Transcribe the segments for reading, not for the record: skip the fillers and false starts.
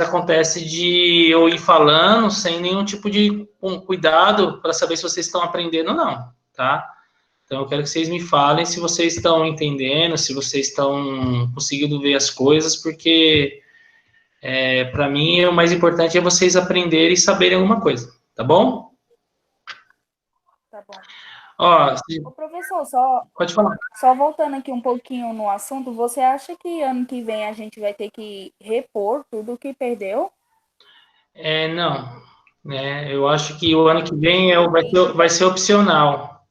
acontece de eu ir falando sem nenhum tipo de cuidado para saber se vocês estão aprendendo ou não, tá? Então, eu quero que vocês me falem se vocês estão entendendo, se vocês estão conseguindo ver as coisas, porque para mim o mais importante é vocês aprenderem e saberem alguma coisa, tá bom? Tá bom. Ó, Ô, professor, só, pode falar. só voltando aqui um pouquinho no assunto, você acha que ano que vem a gente vai ter que repor tudo o que perdeu? Não, né? Eu acho que o ano que vem vai ser opcional,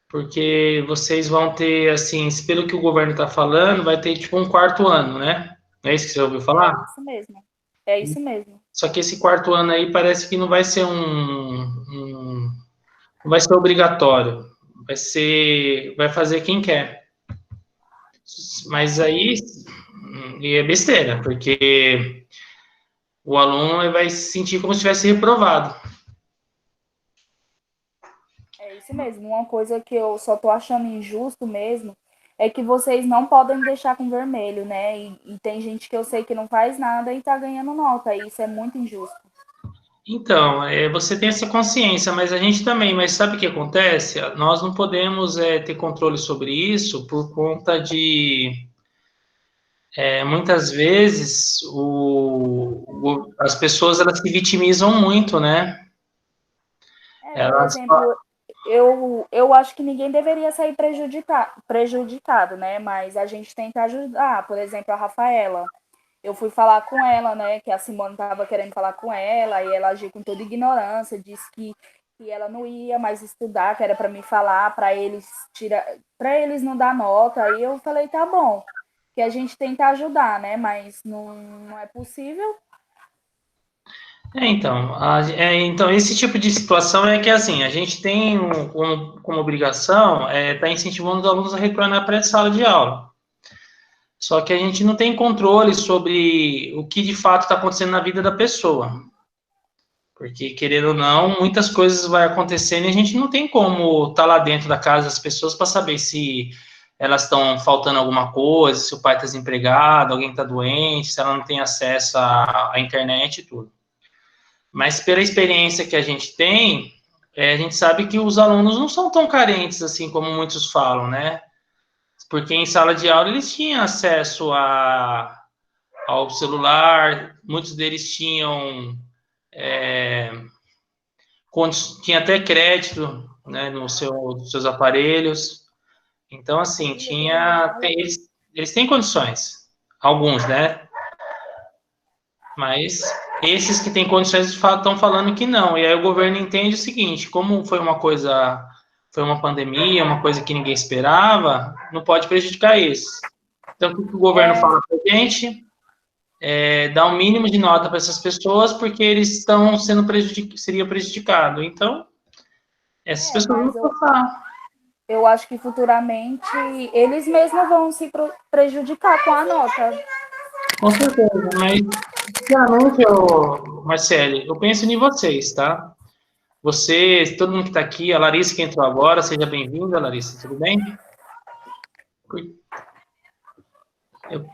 porque vocês vão ter, assim, pelo que o governo está falando, vai ter tipo um quarto ano, né? Não é isso que você ouviu É falar? isso mesmo. É isso mesmo. Só que esse quarto ano aí parece que não vai ser não vai ser obrigatório, vai fazer quem quer. Mas aí e é besteira, porque o aluno vai se sentir como se tivesse reprovado. É isso mesmo. Uma coisa que eu só tô achando injusto mesmo é que vocês não podem deixar com vermelho, né? E tem gente que eu sei que não faz nada e tá ganhando nota. E isso é muito injusto. Então, você tem essa consciência, mas a gente também. Mas sabe o que acontece? Nós não podemos ter controle sobre isso por conta de muitas vezes as pessoas elas se vitimizam muito, né? É, por Elas, exemplo, eu acho que ninguém deveria sair prejudicado, né? Mas a gente tenta ajudar. Por exemplo, a Rafaela. Eu fui falar com ela, né? Que a Simone estava querendo falar com ela, e ela agiu com toda ignorância, disse que ela não ia mais estudar, que era para me falar, para eles não dar nota. Aí eu falei, tá bom, que a gente tenta ajudar, né? Mas não é possível. então, esse tipo de situação é que assim, a gente tem como obrigação estar incentivando os alunos a retornar para a sala de aula. Só que a gente não tem controle sobre o que de fato está acontecendo na vida da pessoa. Porque, querendo ou não, muitas coisas vão acontecendo e a gente não tem como estar lá dentro da casa das pessoas para saber se elas estão faltando alguma coisa, se o pai está desempregado, alguém está doente, se ela não tem acesso à internet e tudo. Mas pela experiência que a gente tem, a gente sabe que os alunos não são tão carentes assim como muitos falam, né? Porque em sala de aula eles tinham acesso ao celular, muitos deles tinham tinha até crédito, né, nos seus aparelhos. Então, assim, eles têm condições, alguns, né? Mas esses que têm condições estão falando que não. E aí o governo entende o seguinte: como foi uma pandemia, uma coisa que ninguém esperava, não pode prejudicar isso. Então, o que o governo É, fala para a gente? Dar um mínimo de nota para essas pessoas, porque eles estão seriam prejudicados. Então, essas pessoas vão mas passar. eu acho que futuramente eles mesmos vão se prejudicar com a nota. Com certeza, mas, sinceramente, Marcele, eu penso em vocês, tá? Vocês, todo mundo que está aqui, a Larissa que entrou agora, seja bem-vinda, Larissa, tudo bem? Eu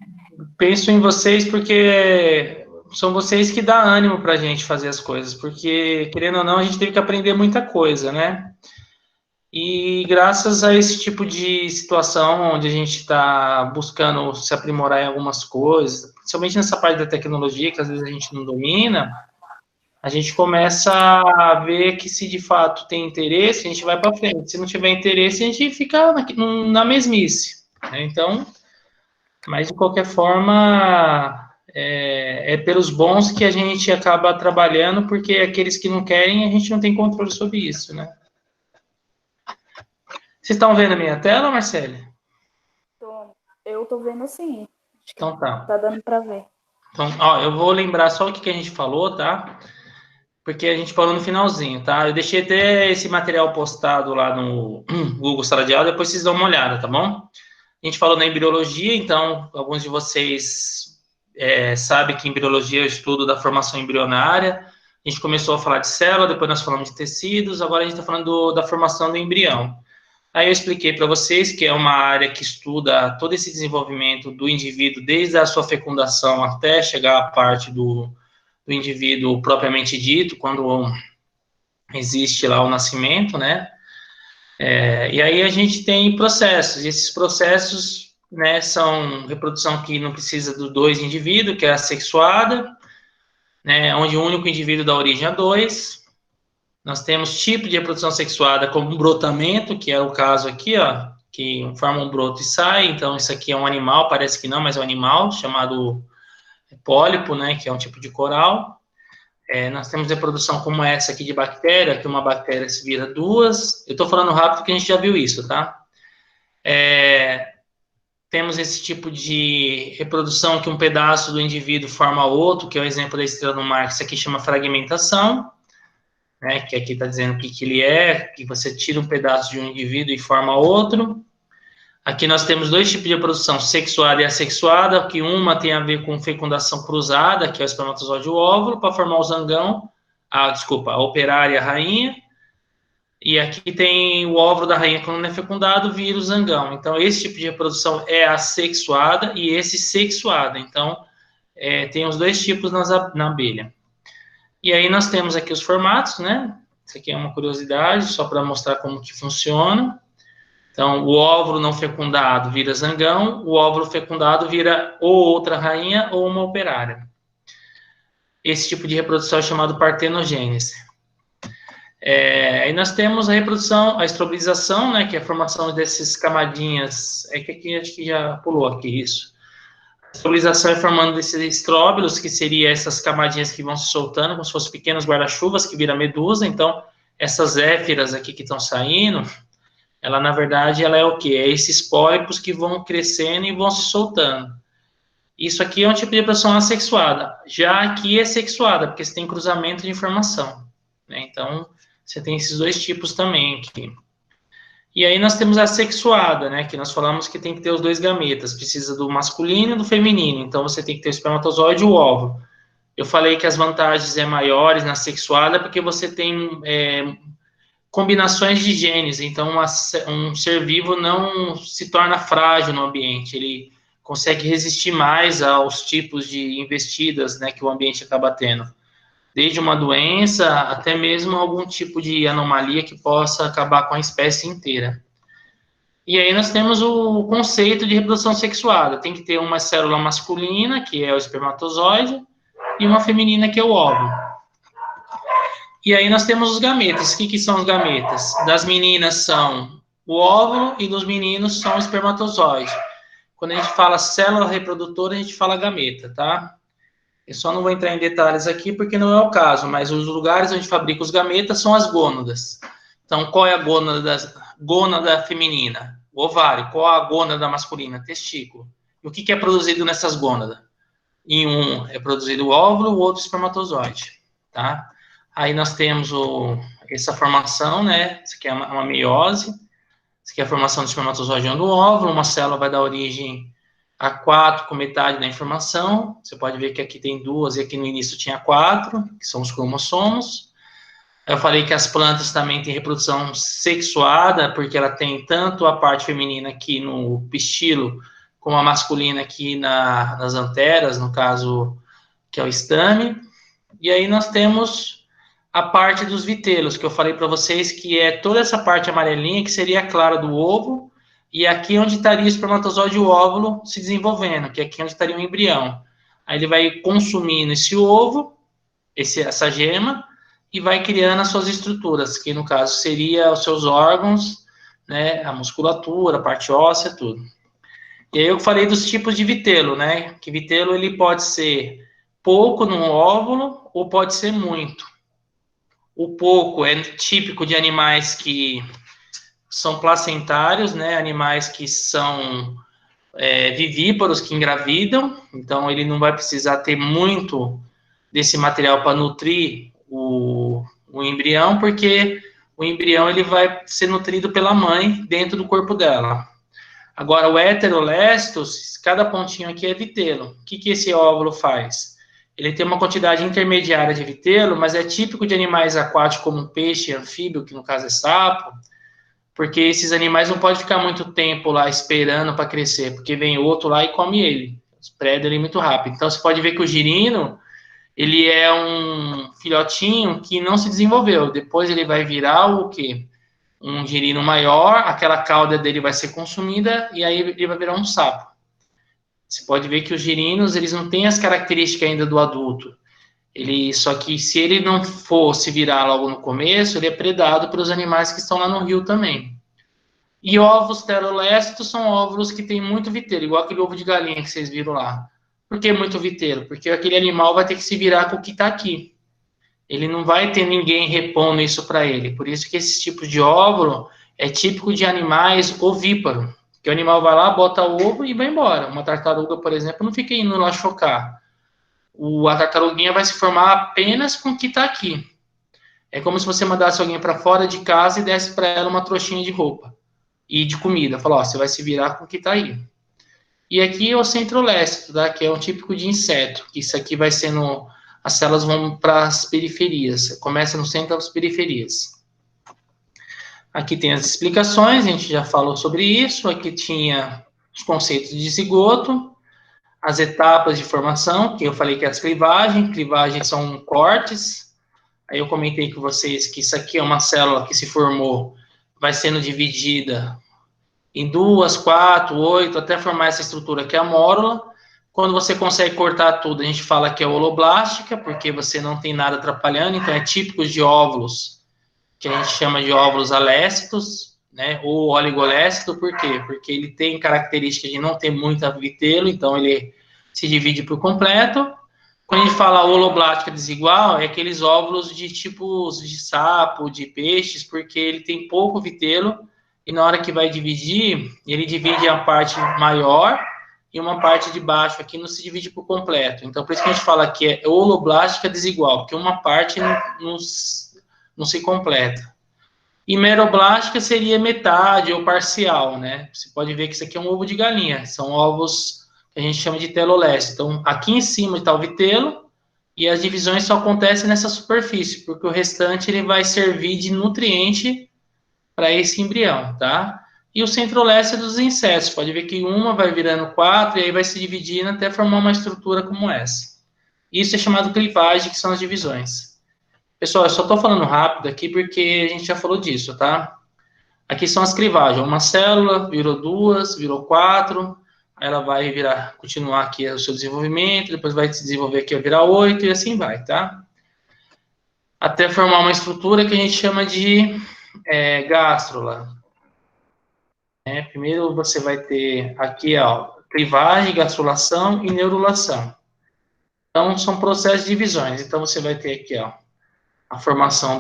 penso em vocês porque são vocês que dão ânimo para a gente fazer as coisas, porque, querendo ou não, a gente teve que aprender muita coisa, né? E graças a esse tipo de situação, onde a gente está buscando se aprimorar em algumas coisas, principalmente nessa parte da tecnologia, que às vezes a gente não domina, a gente começa a ver que se de fato tem interesse, a gente vai para frente. Se não tiver interesse, a gente fica na mesmice, né? Então, mas de qualquer forma, é pelos bons que a gente acaba trabalhando, porque aqueles que não querem, a gente não tem controle sobre isso, né? Vocês estão vendo a minha tela, Marcele? Eu tô vendo sim. Acho que Então tá. tá dando para ver. Então, ó, eu vou lembrar só o que a gente falou, tá? Porque a gente falou no finalzinho, tá? Eu deixei até esse material postado lá no Google Sala de Aula, depois vocês dão uma olhada, tá bom? A gente falou na embriologia, então alguns de vocês sabem que embriologia é o estudo da formação embrionária. A gente começou a falar de célula, depois nós falamos de tecidos, agora a gente está falando da formação do embrião. Aí eu expliquei para vocês que é uma área que estuda todo esse desenvolvimento do indivíduo, desde a sua fecundação até chegar à parte do indivíduo propriamente dito, quando existe lá o nascimento, né? E aí a gente tem processos, e esses processos, né, são reprodução que não precisa dos dois indivíduos, que é a sexuada, né, onde o único indivíduo dá origem a dois. Nós temos tipo de reprodução sexuada como um brotamento, que é o caso aqui, ó, que forma um broto e sai. Então, isso aqui é um animal, parece que não, mas é um animal chamado pólipo, né, que é um tipo de coral. Nós temos reprodução como essa aqui de bactéria, que uma bactéria se vira duas. Eu estou falando rápido porque a gente já viu isso, tá? Temos esse tipo de reprodução que um pedaço do indivíduo forma outro, que é o exemplo da estrela do mar, que isso aqui chama fragmentação, né, que aqui está dizendo o que ele é, que você tira um pedaço de um indivíduo e forma outro. Aqui nós temos dois tipos de reprodução, sexuada e assexuada, que uma tem a ver com fecundação cruzada, que é o espermatozoide e o óvulo, para formar o zangão, a operária e a rainha, e aqui tem o óvulo da rainha quando não é fecundado, vira o zangão. Então, esse tipo de reprodução é assexuada e esse sexuada. Então, tem os dois tipos na abelha. E aí nós temos aqui os formatos, né? Isso aqui é uma curiosidade, só para mostrar como que funciona. Então, o óvulo não fecundado vira zangão, o óvulo fecundado vira ou outra rainha ou uma operária. Esse tipo de reprodução é chamado partenogênese. Aí nós temos a reprodução, a estrobilização, né, que é a formação desses camadinhas, que aqui acho que já pulou aqui isso. A estrobilização é formando desses estróbilos, que seria essas camadinhas que vão se soltando, como se fossem pequenos guarda-chuvas que vira medusa. Então, essas éfiras aqui que estão saindo, ela, na verdade, ela é o quê? É esses pólipos que vão crescendo e vão se soltando. Isso aqui é um tipo de reprodução assexuada. Já aqui é sexuada, porque você tem cruzamento de informação, né? Então, você tem esses dois tipos também aqui. E aí nós temos a sexuada, né? Que nós falamos que tem que ter os dois gametas. Precisa do masculino e do feminino. Então, você tem que ter o espermatozoide e o óvulo. Eu falei que as vantagens maiores na sexuada porque você tem combinações de genes, então um ser vivo não se torna frágil no ambiente, ele consegue resistir mais aos tipos de investidas, né, que o ambiente acaba tendo, desde uma doença até mesmo algum tipo de anomalia que possa acabar com a espécie inteira. E aí nós temos o conceito de reprodução sexuada, tem que ter uma célula masculina, que é o espermatozoide, e uma feminina, que é o óvulo. E aí nós temos os gametas. O que são os gametas? Das meninas são o óvulo e dos meninos são o espermatozoide. Quando a gente fala célula reprodutora, a gente fala gameta, tá? Eu só não vou entrar em detalhes aqui porque não é o caso, mas os lugares onde fabrica os gametas são as gônadas. Então, qual é a gônada feminina? O ovário. Qual a gônada masculina? Testículo. E o que é produzido nessas gônadas? Em um é produzido o óvulo, o outro o espermatozoide, tá? Aí nós temos essa formação, né? Isso aqui é uma meiose. Isso aqui é a formação do espermatozoide e do óvulo. Uma célula vai dar origem a 4 com metade da informação. Você pode ver que aqui tem 2 e aqui no início tinha 4, que são os cromossomos. Eu falei que as plantas também têm reprodução sexuada, porque ela tem tanto a parte feminina aqui no pistilo, como a masculina aqui nas anteras, no caso, que é o estame. E aí nós temos a parte dos vitelos, que eu falei para vocês, que é toda essa parte amarelinha, que seria a clara do ovo, e aqui onde estaria o espermatozoide e o óvulo se desenvolvendo, que é aqui onde estaria o embrião. Aí ele vai consumindo esse ovo, essa gema, e vai criando as suas estruturas, que no caso seria os seus órgãos, né, a musculatura, a parte óssea, tudo. E aí eu falei dos tipos de vitelo, né, que vitelo ele pode ser pouco no óvulo ou pode ser muito. O pouco é típico de animais que são placentários, né? Animais que são vivíparos, que engravidam. Então, ele não vai precisar ter muito desse material para nutrir o embrião, porque o embrião ele vai ser nutrido pela mãe dentro do corpo dela. Agora, o heterolestos, cada pontinho aqui é vitelo. O que esse óvulo faz? Ele tem uma quantidade intermediária de vitelo, mas é típico de animais aquáticos como peixe, anfíbio, que no caso é sapo, porque esses animais não podem ficar muito tempo lá esperando para crescer, porque vem outro lá e come ele, preda ele muito rápido. Então, você pode ver que o girino, ele é um filhotinho que não se desenvolveu, depois ele vai virar o quê? Um girino maior, aquela cauda dele vai ser consumida, e aí ele vai virar um sapo. Você pode ver que os girinos, eles não têm as características ainda do adulto. Só que se ele não for se virar logo no começo, ele é predado pelos animais que estão lá no rio também. E ovos pterolécitos são óvulos que têm muito viteiro, igual aquele ovo de galinha que vocês viram lá. Por que muito viteiro? Porque aquele animal vai ter que se virar com o que está aqui. Ele não vai ter ninguém repondo isso para ele. Por isso que esse tipo de óvulo é típico de animais ovíparos. Que o animal vai lá, bota o ovo e vai embora. Uma tartaruga, por exemplo, não fica indo lá chocar. A tartaruguinha vai se formar apenas com o que está aqui. É como se você mandasse alguém para fora de casa e desse para ela uma trouxinha de roupa e de comida. Fala, ó, você vai se virar com o que está aí. E aqui é o centro-leste, tá? Que é um típico de inseto. Que isso aqui vai sendo... As células vão para as periferias. Começa no centro das periferias. Aqui tem as explicações, a gente já falou sobre isso. Aqui tinha os conceitos de zigoto, as etapas de formação, que eu falei que é as clivagens. Clivagens são cortes. Aí eu comentei com vocês que isso aqui é uma célula que se formou, vai sendo dividida em 2, 4, 8, até formar essa estrutura que é a mórula. Quando você consegue cortar tudo, a gente fala que é holoblástica, porque você não tem nada atrapalhando, então é típico de óvulos, que a gente chama de óvulos alécitos, né, ou oligolécito, por quê? Porque ele tem característica de não ter muito vitelo, então ele se divide por completo. Quando a gente fala holoblástica desigual, é aqueles óvulos de tipos de sapo, de peixes, porque ele tem pouco vitelo, e na hora que vai dividir, ele divide a parte maior e uma parte de baixo aqui não se divide por completo. Então, por isso que a gente fala que é holoblástica desigual, porque uma parte não se completa. E meroblástica seria metade ou parcial, né? Você pode ver que isso aqui é um ovo de galinha, são ovos que a gente chama de teloleste. Então, aqui em cima está o vitelo, e as divisões só acontecem nessa superfície, porque o restante ele vai servir de nutriente para esse embrião, tá? E o centro-leste é dos insetos. Pode ver que uma vai virando 4 e aí vai se dividindo até formar uma estrutura como essa. Isso é chamado clivagem, que são as divisões. Pessoal, eu só estou falando rápido aqui porque a gente já falou disso, tá? Aqui são as clivagens. Uma célula virou 2, virou 4, aí ela vai virar, continuar aqui o seu desenvolvimento, depois vai se desenvolver aqui, vai virar 8 e assim vai, tá? Até formar uma estrutura que a gente chama de gástrula. Primeiro você vai ter aqui, ó, clivagem, gastrulação e neurulação. Então, são processos de divisões. Então, você vai ter aqui, ó, a formação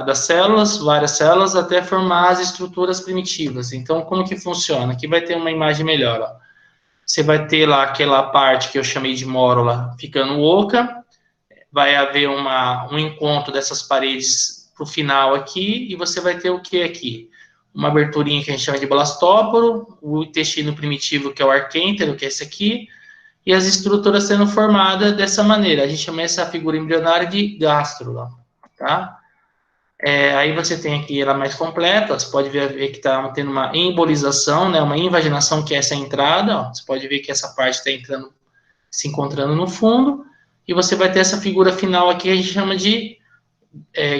das células, várias células, até formar as estruturas primitivas. Então, como que funciona? Aqui vai ter uma imagem melhor, ó. Você vai ter lá aquela parte que eu chamei de mórula ficando oca, vai haver um encontro dessas paredes para o final aqui, e você vai ter o que aqui? Uma aberturinha que a gente chama de blastóporo, o intestino primitivo, que é o arquêntero, que é esse aqui, e as estruturas sendo formadas dessa maneira. A gente chama essa figura embrionária de gástrula, tá? Aí você tem aqui ela mais completa, você pode ver que está tendo uma embolização, né, uma invaginação, que é essa entrada, ó, você pode ver que essa parte está entrando, se encontrando no fundo, e você vai ter essa figura final aqui, a gente chama de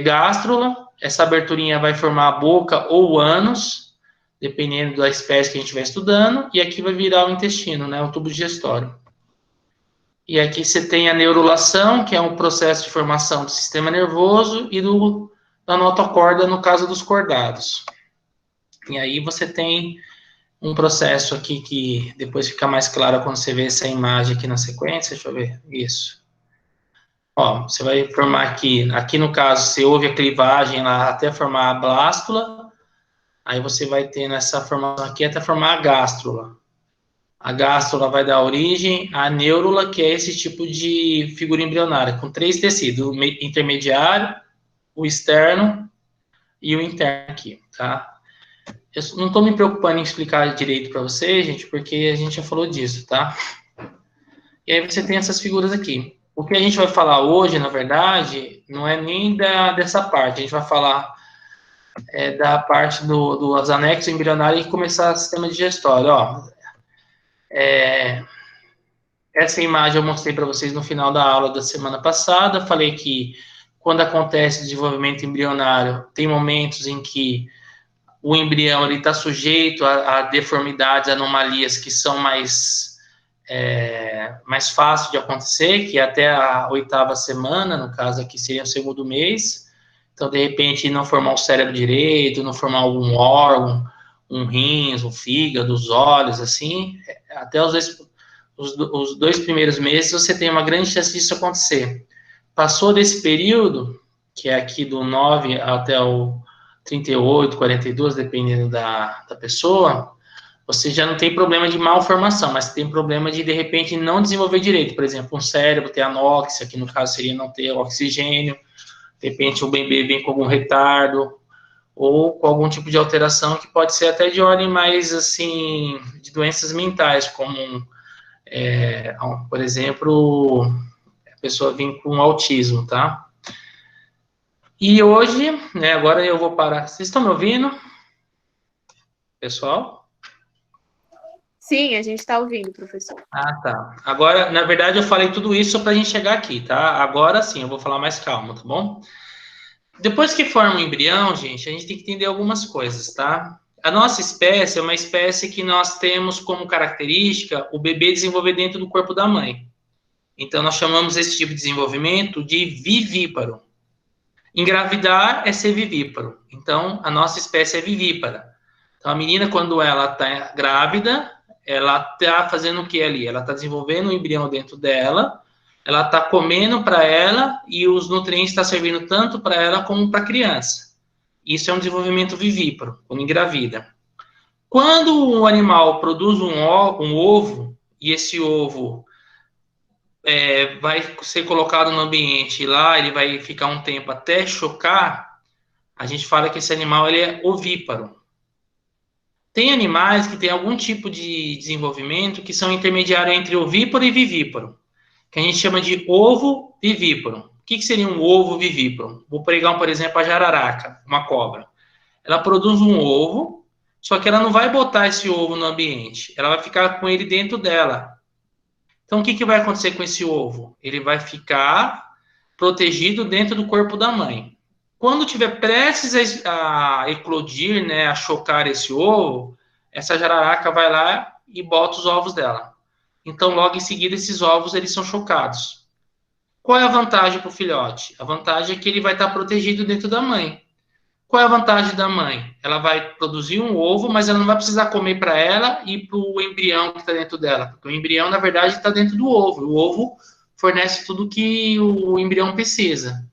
gástrula. Essa aberturinha vai formar a boca ou o ânus, dependendo da espécie que a gente vai estudando, e aqui vai virar o intestino, né, o tubo digestório. E aqui você tem a neurulação, que é um processo de formação do sistema nervoso e da notocorda, no caso dos cordados. E aí você tem um processo aqui que depois fica mais claro quando você vê essa imagem aqui na sequência. Deixa eu ver, isso. Ó, você vai formar aqui no caso, você ouve a clivagem lá até formar a blástula, aí você vai ter nessa formação aqui até formar a gástrula. A gástrula vai dar origem à neurula, que é esse tipo de figura embrionária, com 3 tecidos, o intermediário, o externo e o interno aqui, tá? Eu não estou me preocupando em explicar direito para vocês, gente, porque a gente já falou disso, tá? E aí você tem essas figuras aqui. O que a gente vai falar hoje, na verdade, não é nem dessa parte. A gente vai falar da parte dos anexos embrionários e começar o sistema digestório. Ó, essa imagem eu mostrei para vocês no final da aula da semana passada. Falei que quando acontece o desenvolvimento embrionário, tem momentos em que o embrião está sujeito a deformidades, anomalias que são mais fácil de acontecer, que é até a 8ª semana, no caso aqui seria o 2º mês. Então, de repente, não formar o cérebro direito, não formar algum órgão, um rins, um fígado, os olhos, assim, até os 2 primeiros meses você tem uma grande chance disso acontecer. Passou desse período, que é aqui do 9 até o 38, 42, dependendo da pessoa, você já não tem problema de malformação, mas tem problema de repente, não desenvolver direito. Por exemplo, um cérebro ter anóxia, que no caso seria não ter oxigênio. De repente, o bebê vem com algum retardo, ou com algum tipo de alteração que pode ser até de ordem mais, assim, de doenças mentais, como, por exemplo, a pessoa vem com autismo, tá? E hoje, né, agora eu vou parar. Vocês estão me ouvindo? Pessoal? Sim, a gente está ouvindo, professor. Ah, tá. Agora, na verdade, eu falei tudo isso para a gente chegar aqui, tá? Agora sim, eu vou falar mais calmo, tá bom? Depois que forma um embrião, gente, a gente tem que entender algumas coisas, tá? A nossa espécie é uma espécie que nós temos como característica o bebê desenvolver dentro do corpo da mãe. Então, nós chamamos esse tipo de desenvolvimento de vivíparo. Engravidar é ser vivíparo. Então, a nossa espécie é vivípara. Então, a menina, quando ela está grávida, ela está fazendo o que ali? Ela está desenvolvendo um embrião dentro dela, ela está comendo para ela e os nutrientes estão servindo tanto para ela como para a criança. Isso é um desenvolvimento vivíparo, quando engravida. Quando o animal produz um ovo, e esse ovo vai ser colocado no ambiente lá, ele vai ficar um tempo até chocar, a gente fala que esse animal ele é ovíparo. Tem animais que têm algum tipo de desenvolvimento que são intermediários entre ovíparo e vivíparo, que a gente chama de ovo vivíparo. O que seria um ovo vivíparo? Vou pegar, por exemplo, a jararaca, uma cobra. Ela produz um ovo, só que ela não vai botar esse ovo no ambiente, ela vai ficar com ele dentro dela. Então, o que vai acontecer com esse ovo? Ele vai ficar protegido dentro do corpo da mãe. Quando tiver prestes a eclodir, né, a chocar esse ovo, essa jararaca vai lá e bota os ovos dela. Então, logo em seguida, esses ovos eles são chocados. Qual é a vantagem para o filhote? A vantagem é que ele vai estar protegido dentro da mãe. Qual é a vantagem da mãe? Ela vai produzir um ovo, mas ela não vai precisar comer para ela e para o embrião que está dentro dela. Porque o embrião, na verdade, está dentro do ovo. O ovo fornece tudo que o embrião precisa.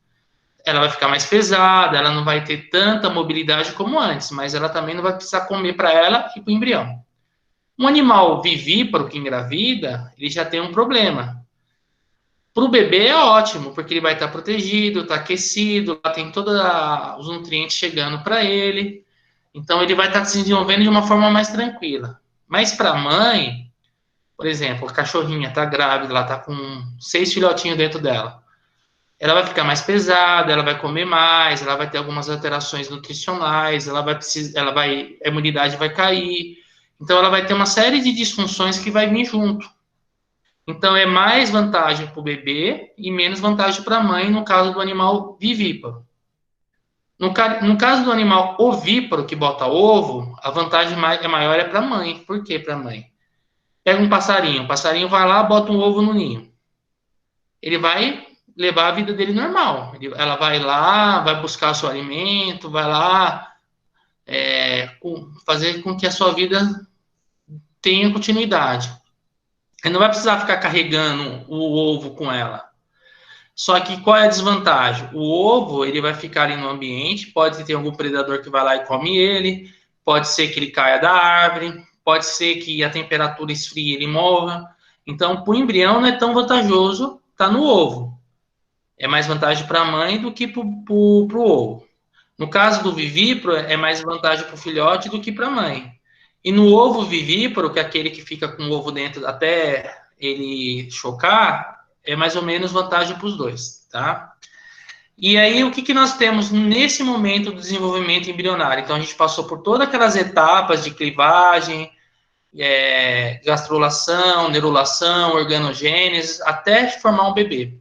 Ela vai ficar mais pesada, ela não vai ter tanta mobilidade como antes, mas ela também não vai precisar comer para ela e para o embrião. Um animal vivíparo que engravida, ele já tem um problema. Para o bebê é ótimo, porque ele vai estar protegido, está aquecido, tem todos os nutrientes chegando para ele. Então, ele vai estar se desenvolvendo de uma forma mais tranquila. Mas para a mãe, por exemplo, a cachorrinha está grávida, ela está com 6 filhotinhos dentro dela. Ela vai ficar mais pesada, ela vai comer mais, ela vai ter algumas alterações nutricionais, a imunidade vai cair. Então, ela vai ter uma série de disfunções que vai vir junto. Então, é mais vantagem para o bebê e menos vantagem para a mãe no caso do animal vivíparo. No caso do animal ovíparo que bota ovo, a vantagem maior é para a mãe. Por que para a mãe? Pega um passarinho, o passarinho vai lá, bota um ovo no ninho. Ele vai levar a vida dele normal. Ela vai lá, vai buscar o seu alimento, vai lá fazer com que a sua vida tenha continuidade. Ele não vai precisar ficar carregando o ovo com ela. Só que qual é a desvantagem? O ovo, ele vai ficar ali no ambiente, pode ter algum predador que vai lá e come ele, pode ser que ele caia da árvore, pode ser que a temperatura esfrie e ele morra. Então, para o embrião não é tão vantajoso estar no ovo. É mais vantagem para a mãe do que para o ovo. No caso do vivíparo, é mais vantagem para o filhote do que para a mãe. E no ovo vivíparo, que é aquele que fica com o ovo dentro até ele chocar, é mais ou menos vantagem para os dois, tá? E aí, o que, que nós temos nesse momento do desenvolvimento embrionário? Então, a gente passou por todas aquelas etapas de clivagem, gastrulação, neurulação, organogênese, até formar um bebê.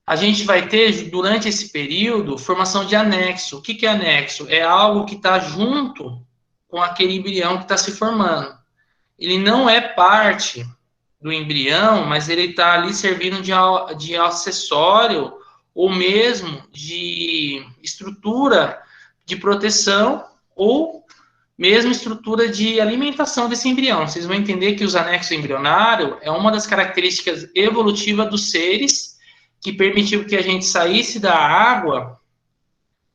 A gente vai ter, durante esse período, formação de anexo. O que, que é anexo? É algo que está junto com aquele embrião que está se formando. Ele não é parte do embrião, mas ele está ali servindo de acessório ou mesmo de estrutura de proteção ou mesmo estrutura de alimentação desse embrião. Vocês vão entender que os anexos embrionários é uma das características evolutivas dos seres que permitiu que a gente saísse da água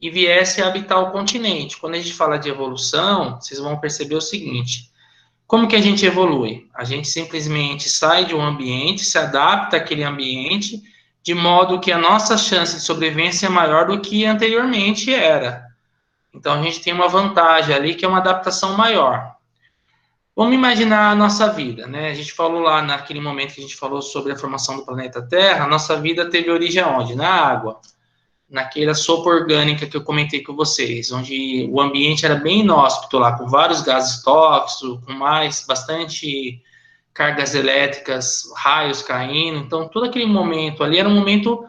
e viesse a habitar o continente. Quando a gente fala de evolução, vocês vão perceber o seguinte: como que a gente evolui? A gente simplesmente sai de um ambiente, se adapta àquele ambiente, de modo que a nossa chance de sobrevivência é maior do que anteriormente era. Então, a gente tem uma vantagem ali, que é uma adaptação maior. Vamos imaginar a nossa vida, né? A gente falou lá, naquele momento que a gente falou sobre a formação do planeta Terra, a nossa vida teve origem onde? Na água. Naquela sopa orgânica que eu comentei com vocês, onde o ambiente era bem inóspito lá, com vários gases tóxicos, com bastante cargas elétricas, raios caindo. Então, todo aquele momento ali era um momento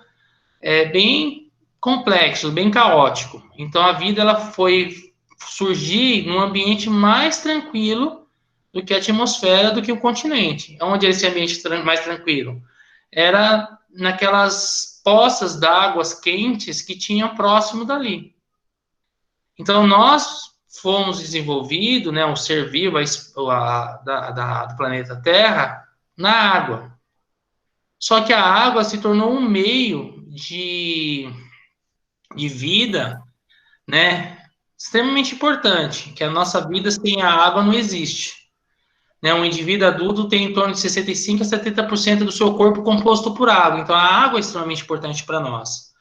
bem complexo, bem caótico. Então, a vida ela foi surgir num ambiente mais tranquilo do que a atmosfera, do que o continente. Onde era esse ambiente mais tranquilo? Era naquelas poças d'águas quentes que tinham próximo dali. Então, nós fomos desenvolvidos, né, o ser vivo do planeta Terra, na água. Só que a água se tornou um meio de vida, né, extremamente importante, que a nossa vida sem a água não existe. Né, um indivíduo adulto tem em torno de 65% a 70% do seu corpo composto por água. Então, a água é extremamente importante para nós.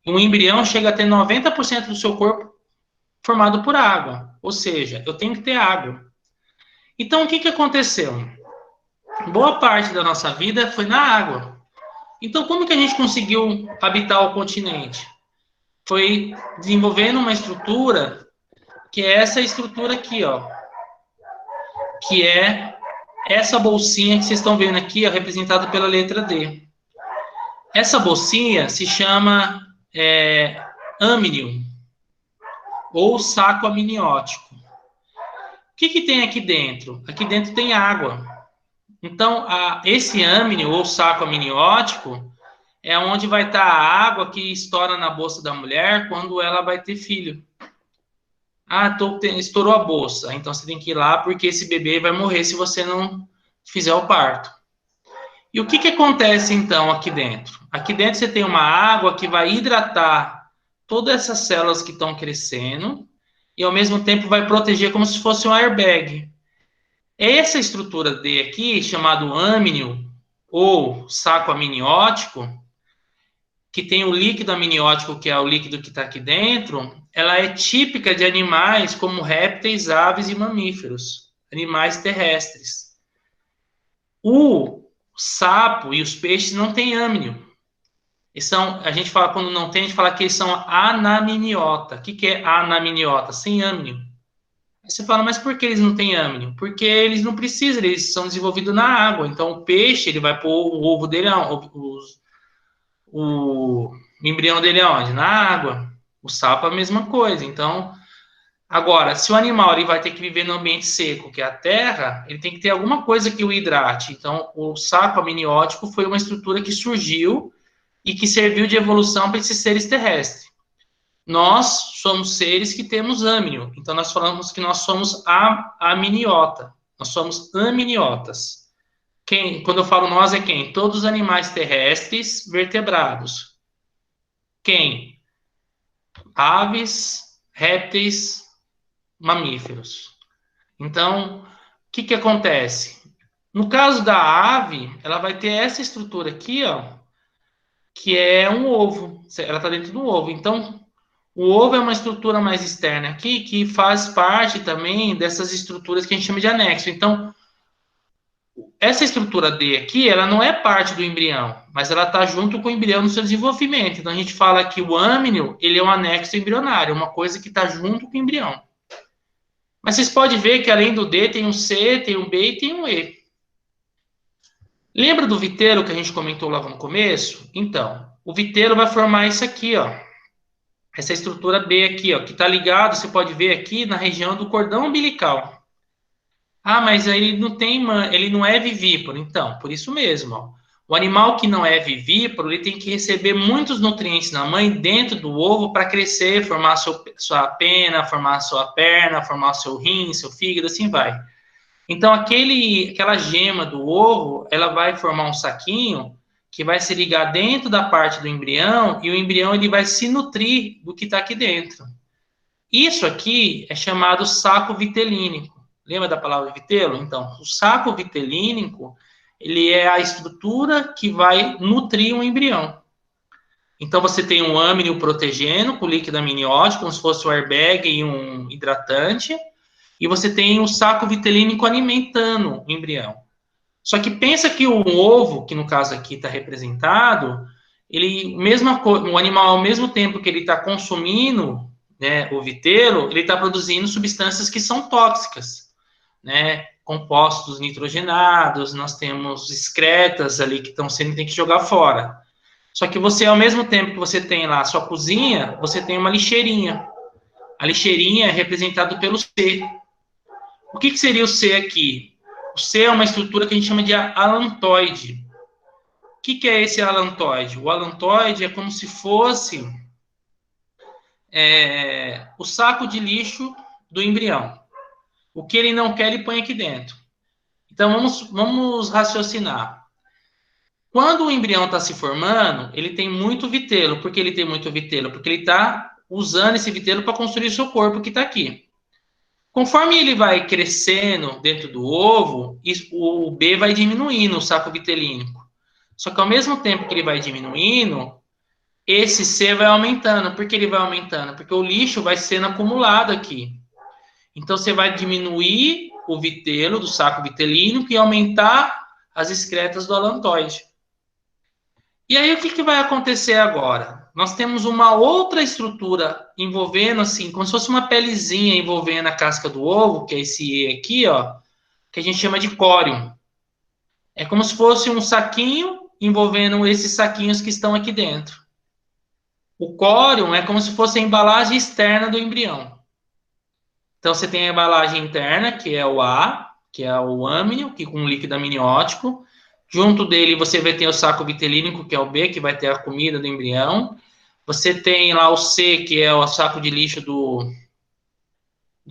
E um embrião chega a ter 90% do seu corpo formado por água. Ou seja, eu tenho que ter água. Então, o que, que aconteceu? Boa parte da nossa vida foi na água. Então, como que a gente conseguiu habitar o continente? Foi desenvolvendo uma estrutura, que é essa estrutura aqui, ó. Que é essa bolsinha que vocês estão vendo aqui, ó, representada pela letra D. Essa bolsinha se chama amnion, ou saco amniótico. O que, que tem aqui dentro? Aqui dentro tem água. Então, esse amnion, ou saco amniótico, é onde vai estar a água que estoura na bolsa da mulher quando ela vai ter filho. Estourou a bolsa, então você tem que ir lá porque esse bebê vai morrer se você não fizer o parto. E o que, que acontece então aqui dentro? Aqui dentro você tem uma água que vai hidratar todas essas células que estão crescendo e ao mesmo tempo vai proteger como se fosse um airbag. Essa estrutura D aqui, chamado amnion ou saco amniótico, que tem o líquido amniótico, que é o líquido que está aqui dentro, ela é típica de animais como répteis, aves e mamíferos, animais terrestres. O sapo e os peixes não têm amnion. A gente fala, quando não tem, a gente fala que eles são anamniota. O que é anamniota? Sem amnion. Aí você fala, mas por que eles não têm amnion? Porque eles não precisam, eles são desenvolvidos na água. Então, o peixe, ele vai pôr o ovo dele, o embrião dele aonde? Na água. O sapo é a mesma coisa. Então, agora, se o animal ele vai ter que viver no ambiente seco, que é a terra, ele tem que ter alguma coisa que o hidrate. Então, o saco amniótico foi uma estrutura que surgiu e que serviu de evolução para esses seres terrestres. Nós somos seres que temos amnion. Então, nós falamos que nós somos amniota. Nós somos amniotas. Quando eu falo nós, é quem? Todos os animais terrestres vertebrados. Quem? Aves, répteis, mamíferos. Então, o que, que acontece? No caso da ave, ela vai ter essa estrutura aqui, ó, que é um ovo. Ela está dentro do ovo. Então, o ovo é uma estrutura mais externa aqui, que faz parte também dessas estruturas que a gente chama de anexo. Então, essa estrutura D aqui, ela não é parte do embrião, mas ela está junto com o embrião no seu desenvolvimento. Então, a gente fala que o âmnio, ele é um anexo embrionário, uma coisa que está junto com o embrião. Mas vocês podem ver que além do D, tem um C, tem um B e tem um E. Lembra do vitelo que a gente comentou lá no começo? Então, o vitelo vai formar isso aqui, ó. Essa estrutura B aqui, ó, que está ligado, você pode ver aqui na região do cordão umbilical. Ah, mas ele não tem, ele não é vivíparo. Então, por isso mesmo, ó. O animal que não é vivíparo, ele tem que receber muitos nutrientes na mãe dentro do ovo para crescer, formar sua pena, formar sua perna, formar seu rim, seu fígado, assim vai. Então, aquela gema do ovo, ela vai formar um saquinho que vai se ligar dentro da parte do embrião e o embrião ele vai se nutrir do que está aqui dentro. Isso aqui é chamado saco vitelínico. Lembra da palavra vitelo? Então, o saco vitelínico, ele é a estrutura que vai nutrir um embrião. Então, você tem um âmnio protegeno com líquido amniótico, como se fosse um airbag e um hidratante, e você tem o saco vitelínico alimentando o embrião. Só que pensa que o ovo, que no caso aqui está representado, o animal, ao mesmo tempo que ele está consumindo, né, o vitelo, ele está produzindo substâncias que são tóxicas, né, compostos nitrogenados, nós temos excretas ali que tem que jogar fora. Só que você, ao mesmo tempo que você tem lá a sua cozinha, você tem uma lixeirinha. A lixeirinha é representada pelo C. O que seria o C aqui? O C é uma estrutura que a gente chama de alantoide. O que é esse alantoide? O alantoide é como se fosse o saco de lixo do embrião. O que ele não quer, ele põe aqui dentro. Então, vamos raciocinar. Quando o embrião está se formando, ele tem muito vitelo. Por que ele tem muito vitelo? Porque ele está usando esse vitelo para construir o seu corpo que está aqui. Conforme ele vai crescendo dentro do ovo, o B vai diminuindo, o saco vitelínico. Só que ao mesmo tempo que ele vai diminuindo, esse C vai aumentando. Por que ele vai aumentando? Porque o lixo vai sendo acumulado aqui. Então, você vai diminuir o vitelo do saco vitelínico e aumentar as excretas do alantoide. E aí, o que vai acontecer agora? Nós temos uma outra estrutura envolvendo, assim, como se fosse uma pelezinha envolvendo a casca do ovo, que é esse E aqui, ó, que a gente chama de córium. É como se fosse um saquinho envolvendo esses saquinhos que estão aqui dentro. O córium é como se fosse a embalagem externa do embrião. Então, você tem a embalagem interna, que é o A, que é o âmnio, que com líquido amniótico. Junto dele, você vai ter o saco vitelínico, que é o B, que vai ter a comida do embrião. Você tem lá o C, que é o saco de lixo do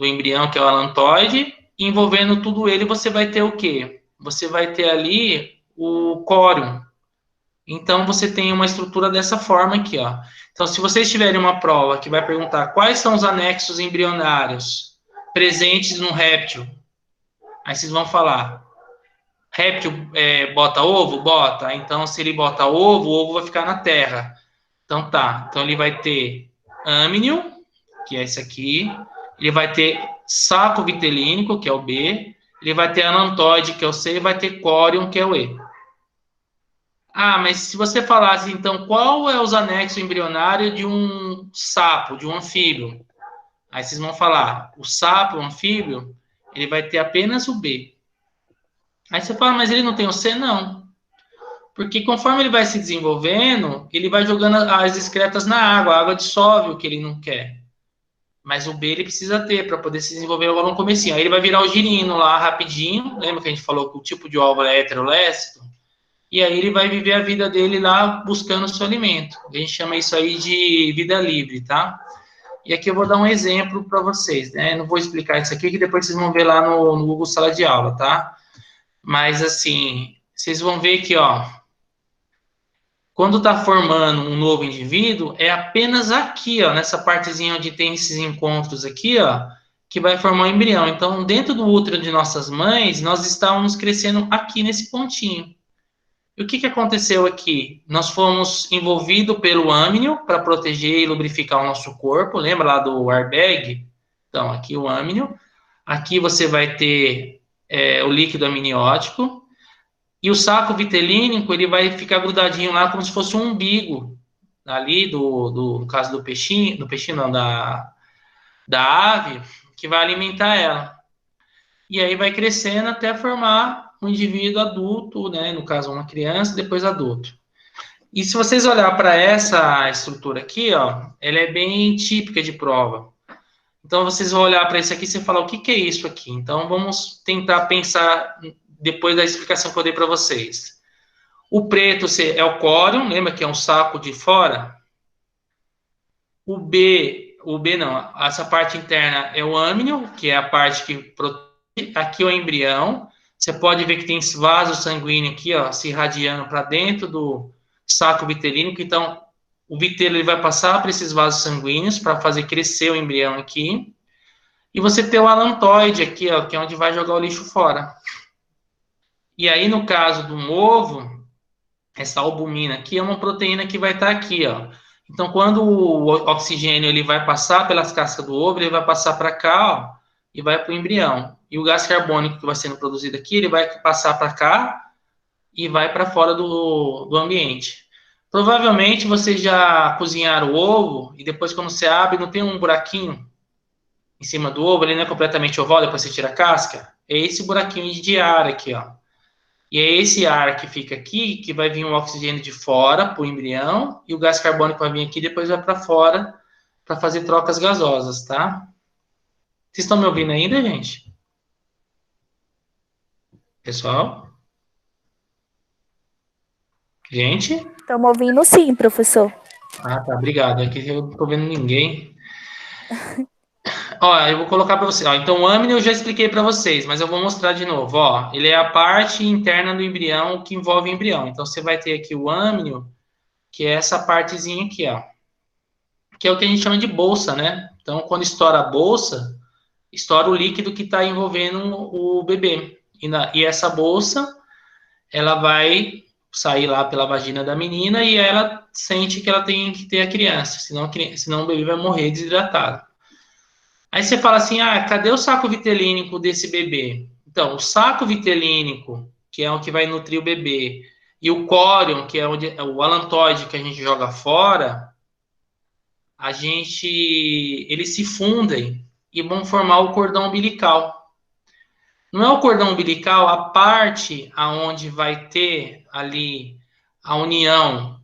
embrião, que é o alantoide. E envolvendo tudo ele, você vai ter o quê? Você vai ter ali o córium. Então, você tem uma estrutura dessa forma aqui, ó. Então, se vocês tiverem uma prova que vai perguntar quais são os anexos embrionários presentes no réptil, aí vocês vão falar, réptil bota ovo? Bota. Então, se ele bota ovo, o ovo vai ficar na terra. Então, tá. Então, ele vai ter âmnio, que é esse aqui. Ele vai ter saco vitelínico, que é o B. Ele vai ter alantoide, que é o C. E vai ter córium, que é o E. Ah, mas se você falasse, então, qual é os anexos embrionários de um sapo, de um anfíbio? Aí vocês vão falar, o sapo, o anfíbio, ele vai ter apenas o B. Aí você fala, mas ele não tem o C? Não. Porque conforme ele vai se desenvolvendo, ele vai jogando as excretas na água, a água dissolve o que ele não quer. Mas o B ele precisa ter para poder se desenvolver logo no comecinho. Aí ele vai virar o girino lá rapidinho. Lembra que a gente falou que o tipo de óvulo é heterolécito? E aí ele vai viver a vida dele lá buscando o seu alimento. A gente chama isso aí de vida livre, tá? E aqui eu vou dar um exemplo para vocês, né? Não vou explicar isso aqui, que depois vocês vão ver lá no Google Sala de Aula, tá? Mas, assim, vocês vão ver que, ó, quando está formando um novo indivíduo, é apenas aqui, ó, nessa partezinha onde tem esses encontros aqui, ó, que vai formar o embrião. Então, dentro do útero de nossas mães, nós estávamos crescendo aqui nesse pontinho. E o que aconteceu aqui? Nós fomos envolvidos pelo âmnio para proteger e lubrificar o nosso corpo. Lembra lá do airbag? Então, aqui o âmnio. Aqui você vai ter o líquido amniótico. E o saco vitelínico, ele vai ficar grudadinho lá como se fosse um umbigo, ali no caso do peixinho não, da ave, que vai alimentar ela. E aí vai crescendo até formar um indivíduo adulto, né? No caso, uma criança, depois adulto. E se vocês olhar para essa estrutura aqui, ó, ela é bem típica de prova. Então, vocês vão olhar para isso aqui e você falar, o que é isso aqui? Então, vamos tentar pensar depois da explicação que eu dei para vocês. O preto é o córion, lembra que é um saco de fora? O B não, essa parte interna é o âmnio, que é a parte que protege. Aqui é o embrião. Você pode ver que tem esse vaso sanguíneo aqui, ó, se irradiando para dentro do saco vitelínico. Então, o vitelo ele vai passar para esses vasos sanguíneos para fazer crescer o embrião aqui. E você tem o alantoide aqui, ó, que é onde vai jogar o lixo fora. E aí, no caso do ovo, essa albumina aqui é uma proteína que vai estar aqui, ó. Então, quando o oxigênio ele vai passar pelas cascas do ovo, ele vai passar para cá, ó, e vai para o embrião. E o gás carbônico que vai sendo produzido aqui, ele vai passar para cá e vai para fora do ambiente. Provavelmente vocês já cozinharam o ovo e depois quando você abre, não tem um buraquinho em cima do ovo, ele não é completamente oval, depois você tira a casca. É esse buraquinho de ar aqui, ó. E é esse ar que fica aqui, que vai vir o oxigênio de fora para o embrião, e o gás carbônico vai vir aqui e depois vai para fora para fazer trocas gasosas, tá? Vocês estão me ouvindo ainda, gente? Pessoal? Gente? Estamos ouvindo sim, professor. Ah, tá, obrigado. Aqui eu não estou vendo ninguém. Ó, eu vou colocar para vocês. Ó, então, o âmnio eu já expliquei para vocês, mas eu vou mostrar de novo. Ó, ele é a parte interna do embrião que envolve o embrião. Então, você vai ter aqui o âmnio, que é essa partezinha aqui, ó. Que é o que a gente chama de bolsa, né? Então, quando estoura a bolsa, estoura o líquido que está envolvendo o bebê. E essa bolsa, ela vai sair lá pela vagina da menina e ela sente que ela tem que ter a criança, senão o bebê vai morrer desidratado. Aí você fala assim, cadê o saco vitelínico desse bebê? Então, o saco vitelínico, que é o que vai nutrir o bebê, e o córion, que é o alantoide que a gente joga fora, eles se fundem e vão formar o cordão umbilical. Não é o cordão umbilical a parte aonde vai ter ali a união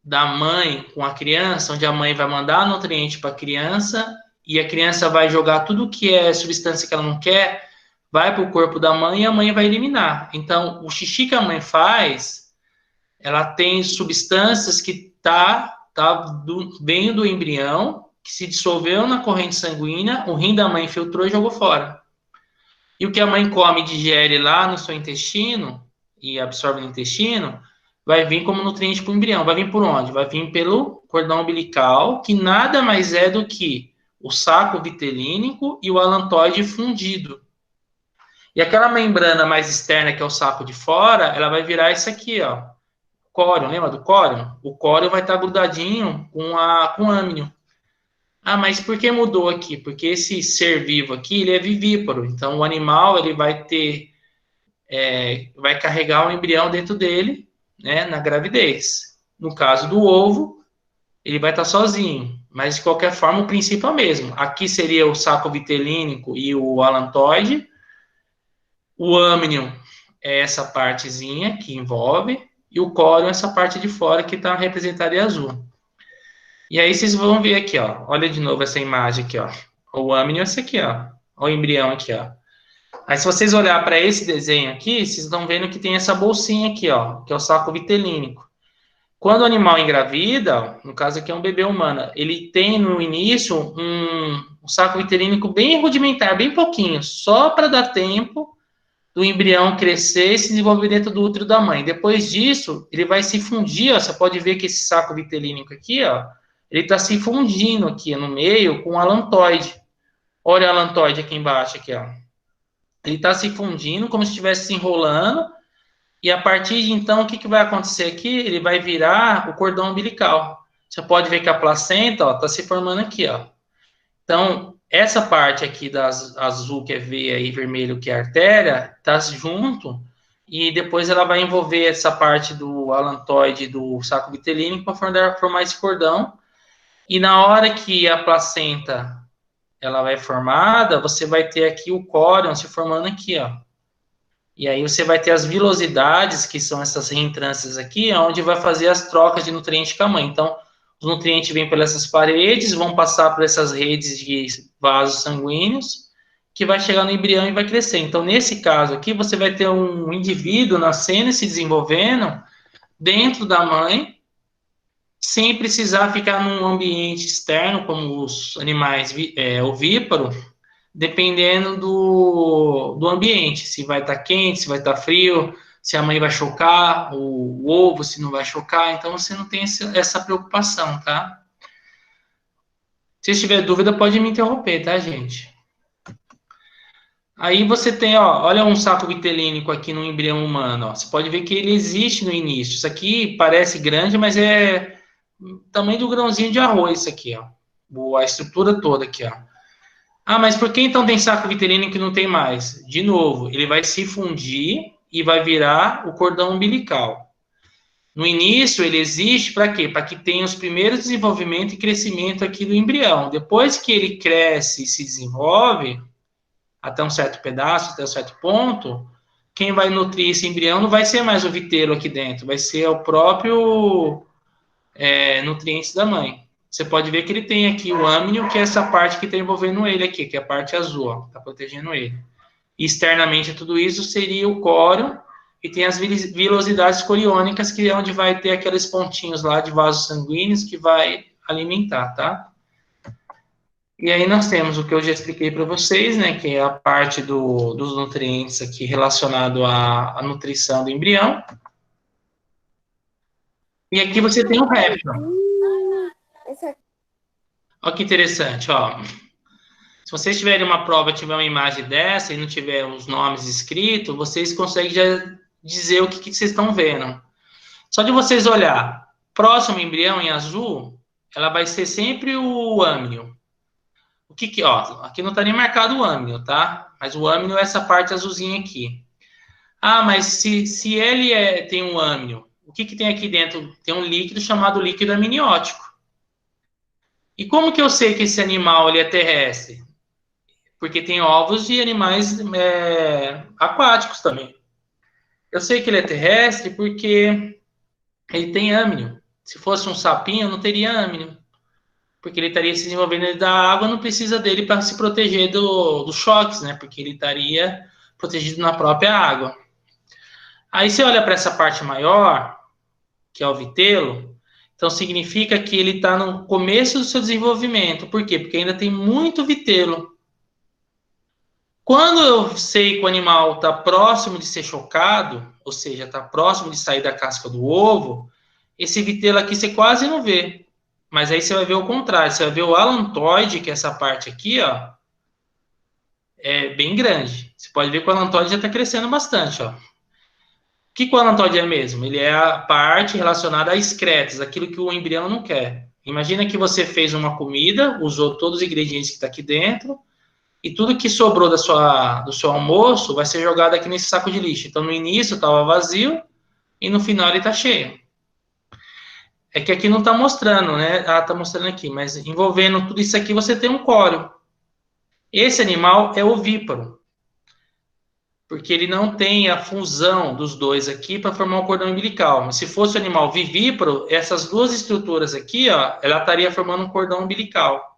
da mãe com a criança, onde a mãe vai mandar nutriente para a criança e a criança vai jogar tudo que é substância que ela não quer, vai para o corpo da mãe e a mãe vai eliminar. Então, o xixi que a mãe faz, ela tem substâncias que vem do embrião, que se dissolveu na corrente sanguínea, o rim da mãe filtrou e jogou fora. E o que a mãe come e digere lá no seu intestino, e absorve no intestino, vai vir como nutriente para o embrião. Vai vir por onde? Vai vir pelo cordão umbilical, que nada mais é do que o saco vitelínico e o alantoide fundido. E aquela membrana mais externa, que é o saco de fora, ela vai virar isso aqui, ó. Córion, lembra do córion? O córion vai estar grudadinho com o âmnio. Mas por que mudou aqui? Porque esse ser vivo aqui, ele é vivíparo. Então, o animal, ele vai vai carregar o embrião dentro dele, né, na gravidez. No caso do ovo, ele vai estar sozinho. Mas, de qualquer forma, o princípio é o mesmo. Aqui seria o saco vitelínico e o alantoide. O âmnio é essa partezinha que envolve. E o córion é essa parte de fora que está representada em azul. E aí vocês vão ver aqui, ó. Olha de novo essa imagem aqui, ó. O âmnio é esse aqui, ó. O embrião aqui, ó. Aí se vocês olhar para esse desenho aqui, vocês estão vendo que tem essa bolsinha aqui, ó, que é o saco vitelínico. Quando o animal engravida, ó, no caso aqui é um bebê humano, ele tem no início um saco vitelínico bem rudimentar, bem pouquinho, só para dar tempo do embrião crescer e se desenvolver dentro do útero da mãe. Depois disso, ele vai se fundir, ó, você pode ver que esse saco vitelínico aqui, ó, ele está se fundindo aqui no meio com o alantoide. Olha o alantoide aqui embaixo, aqui, ó. Ele está se fundindo como se estivesse se enrolando. E a partir de então, o que vai acontecer aqui? Ele vai virar o cordão umbilical. Você pode ver que a placenta está se formando aqui, ó. Então, essa parte aqui das azul, que é veia, e vermelho, que é artéria, está junto e depois ela vai envolver essa parte do alantoide do saco vitelínico para formar esse cordão. E na hora que a placenta ela vai formada, você vai ter aqui o córion se formando aqui, ó. E aí você vai ter as vilosidades, que são essas reentrâncias aqui, onde vai fazer as trocas de nutriente com a mãe. Então, os nutrientes vêm pelas paredes, vão passar por essas redes de vasos sanguíneos, que vai chegar no embrião e vai crescer. Então, nesse caso aqui, você vai ter um indivíduo nascendo e se desenvolvendo dentro da mãe, sem precisar ficar num ambiente externo, como os animais ovíparos, dependendo do ambiente, se vai estar quente, se vai estar frio, se a mãe vai chocar, o ovo, se não vai chocar, então você não tem essa preocupação, tá? Se tiver dúvida, pode me interromper, tá, gente? Aí você tem, ó, olha um saco vitelínico aqui no embrião humano, ó. Você pode ver que ele existe no início. Isso aqui parece grande, mas é o tamanho do grãozinho de arroz, isso aqui, ó. A estrutura toda aqui, ó. Ah, mas por que então tem saco vitelínico que não tem mais? De novo, ele vai se fundir e vai virar o cordão umbilical. No início, ele existe para quê? Para que tenha os primeiros desenvolvimento e crescimento aqui do embrião. Depois que ele cresce e se desenvolve, até um certo pedaço, até um certo ponto, quem vai nutrir esse embrião não vai ser mais o vitelo aqui dentro, vai ser o próprio nutrientes da mãe. Você pode ver que ele tem aqui o âmnio, que é essa parte que está envolvendo ele aqui, que é a parte azul, está protegendo ele. E externamente a tudo isso seria o córion, e tem as vilosidades coriônicas, que é onde vai ter aqueles pontinhos lá de vasos sanguíneos que vai alimentar, tá? E aí nós temos o que eu já expliquei para vocês, né, que é a parte dos nutrientes aqui relacionado à nutrição do embrião. E aqui você tem o réptil. Olha que interessante, ó. Se vocês tiverem uma prova, tiver uma imagem dessa e não tiver os nomes escritos, vocês conseguem já dizer o que vocês estão vendo. Só de vocês olhar próximo embrião em azul, ela vai ser sempre o âmnio. Ó, aqui não está nem marcado o âmnio, tá? Mas o âmnio é essa parte azulzinha aqui. Ah, mas se ele tem um âmnio, o que tem aqui dentro? Tem um líquido chamado líquido amniótico. E como que eu sei que esse animal ele é terrestre? Porque tem ovos de animais aquáticos também. Eu sei que ele é terrestre porque ele tem âmnio. Se fosse um sapinho, não teria âmnio. Porque ele estaria se desenvolvendo dentro da água, não precisa dele para se proteger dos choques, né? Porque ele estaria protegido na própria água. Aí você olha para essa parte maior, que é o vitelo, então significa que ele está no começo do seu desenvolvimento. Por quê? Porque ainda tem muito vitelo. Quando eu sei que o animal está próximo de ser chocado, ou seja, está próximo de sair da casca do ovo, esse vitelo aqui você quase não vê. Mas aí você vai ver o contrário, você vai ver o alantoide, que é essa parte aqui, ó, é bem grande. Você pode ver que o alantoide já está crescendo bastante, ó. O que o alantoide é mesmo? Ele é a parte relacionada a excretas, aquilo que o embrião não quer. Imagina que você fez uma comida, usou todos os ingredientes que está aqui dentro, e tudo que sobrou do seu almoço vai ser jogado aqui nesse saco de lixo. Então, no início estava vazio e no final ele está cheio. É que aqui não está mostrando, né? Ah, está mostrando aqui, mas envolvendo tudo isso aqui você tem um córeo. Esse animal é ovíparo, porque ele não tem a fusão dos dois aqui para formar um cordão umbilical. Mas se fosse um animal vivíparo, essas duas estruturas aqui, ó, ela estaria formando um cordão umbilical.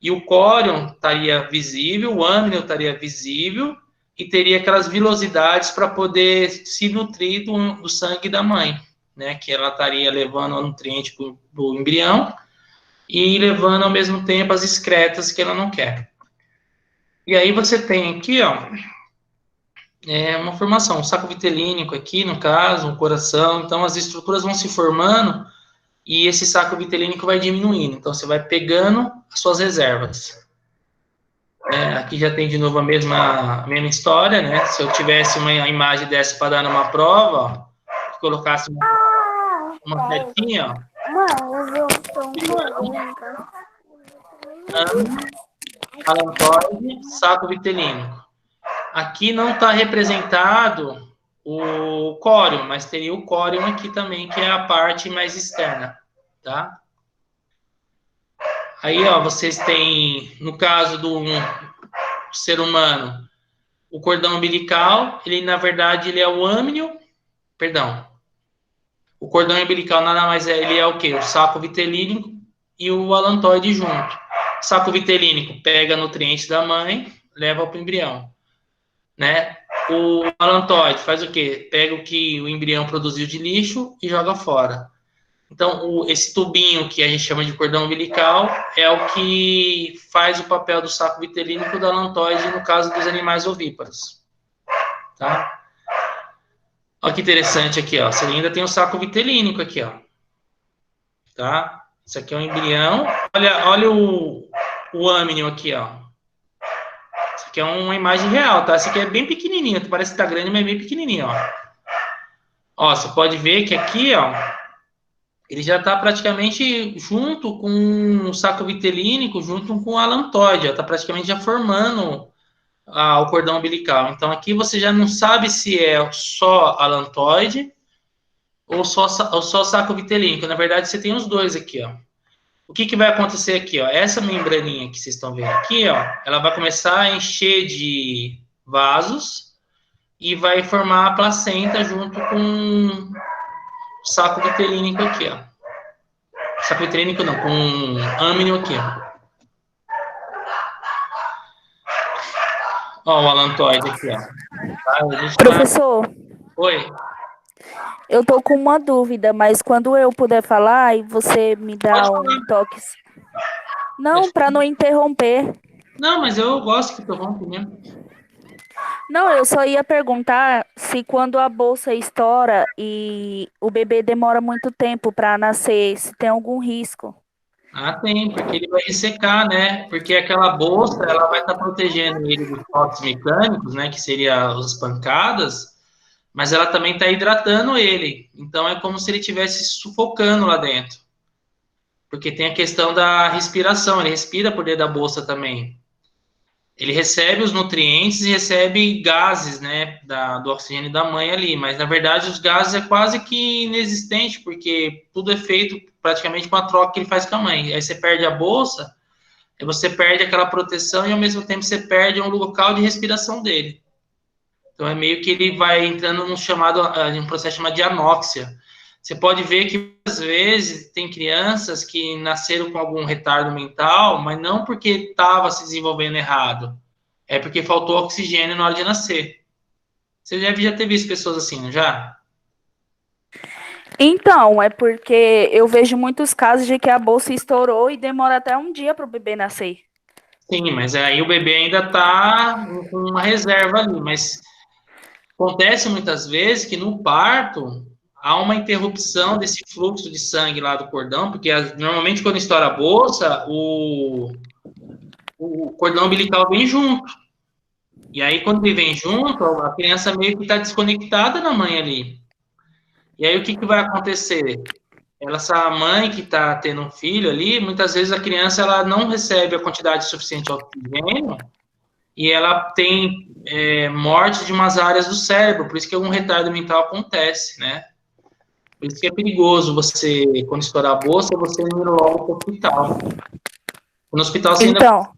E o córion estaria visível, o âmnio estaria visível e teria aquelas vilosidades para poder se nutrir do sangue da mãe, né? Que ela estaria levando o nutriente para o embrião e levando ao mesmo tempo as excretas que ela não quer. E aí você tem aqui, ó, uma formação, um saco vitelínico aqui, no caso, um coração. Então as estruturas vão se formando e esse saco vitelínico vai diminuindo. Então, você vai pegando as suas reservas. Aqui já tem de novo a mesma história, né? Se eu tivesse uma imagem dessa para dar numa prova, ó, colocasse uma setinha, alantoide, saco vitelínico. Aqui não está representado o córion, mas teria o córion aqui também, que é a parte mais externa, tá? Aí, ó, vocês têm, no caso do ser humano, o cordão umbilical, ele, na verdade, ele é o âmnio, perdão, o cordão umbilical nada mais é, ele é o quê? O saco vitelínico e o alantoide junto. O saco vitelínico pega nutrientes da mãe, leva para o embrião, né? O alantoide faz o quê? Pega o que o embrião produziu de lixo e joga fora. Então, esse tubinho que a gente chama de cordão umbilical é o que faz o papel do saco vitelínico do alantoide no caso dos animais ovíparos. Tá? Olha que interessante aqui, ó. Você ainda tem o saco vitelínico aqui, ó. Tá? Isso aqui é um embrião. Olha o âmnio aqui, ó. Isso aqui é uma imagem real, tá? Isso aqui é bem pequenininho. Parece que tá grande, mas é bem pequenininho, ó. Ó, você pode ver que aqui, ó, ele já está praticamente junto com o saco vitelínico, junto com o alantoide, está praticamente já formando o cordão umbilical. Então aqui você já não sabe se é só alantoide ou só saco vitelínico. Na verdade, você tem os dois aqui, ó. O que vai acontecer aqui, ó? Essa membraninha que vocês estão vendo aqui, ó, ela vai começar a encher de vasos e vai formar a placenta junto com o saco vitelínico aqui, ó. Saco vitelínico não, com âmnio aqui, ó. Ó, o alantoide aqui, ó. Professor, Oi. eu tô com uma dúvida, mas quando eu puder falar e você me dá Pode um falar. toque. Não, para não interromper. Não, mas eu gosto que interrompe mesmo. Não, eu só ia perguntar se quando a bolsa estoura e o bebê demora muito tempo para nascer, se tem algum risco. Ah, tem, porque ele vai ressecar, né? Porque aquela bolsa, ela vai estar protegendo ele dos choques mecânicos, né? Que seria as pancadas, mas ela também está hidratando ele. Então é como se ele estivesse sufocando lá dentro. Porque tem a questão da respiração, ele respira por dentro da bolsa também. Ele recebe os nutrientes e recebe gases, né, do oxigênio da mãe ali, mas na verdade os gases é quase que inexistente, porque tudo é feito praticamente com a troca que ele faz com a mãe. Aí você perde a bolsa, aí você perde aquela proteção e ao mesmo tempo você perde um local de respiração dele. Então é meio que ele vai entrando num chamado, um processo chamado de anóxia. Você pode ver que às vezes tem crianças que nasceram com algum retardo mental, mas não porque estava se desenvolvendo errado, é porque faltou oxigênio na hora de nascer. Você deve já ter visto pessoas assim, não já? Então, é porque eu vejo muitos casos de que a bolsa estourou e demora até um dia para o bebê nascer. Sim, mas aí o bebê ainda está com uma reserva ali, mas acontece muitas vezes que no parto há uma interrupção desse fluxo de sangue lá do cordão, porque normalmente quando estoura a bolsa, o cordão umbilical vem junto. E aí, quando ele vem junto, a criança meio que está desconectada da mãe ali. E aí, o que vai acontecer? Essa mãe que está tendo um filho ali, muitas vezes a criança ela não recebe a quantidade suficiente de oxigênio e ela tem morte de umas áreas do cérebro, por isso que algum retardo mental acontece, né? Por isso que é perigoso você, quando estourar a bolsa, você ir logo para o hospital. No hospital você ainda Então,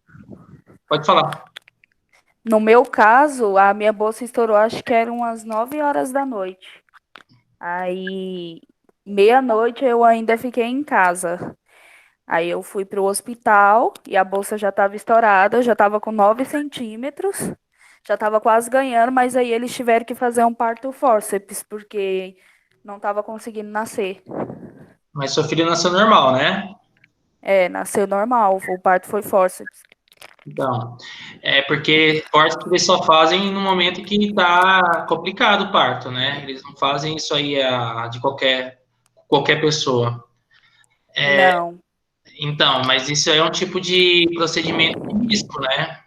pode falar. no meu caso, a minha bolsa estourou, acho que eram umas 9 horas da noite. Aí, meia-noite eu ainda fiquei em casa. Aí eu fui para o hospital e a bolsa já estava estourada, já estava com 9 centímetros, já estava quase ganhando, mas aí eles tiveram que fazer um parto fórceps, porque não estava conseguindo nascer. Mas seu filho nasceu normal, né? É, nasceu normal, o parto foi fórceps. Então, é porque cortes que eles só fazem no momento que está complicado o parto, né? Eles não fazem isso aí de qualquer pessoa. Não. Então, mas isso aí é um tipo de procedimento de risco, né?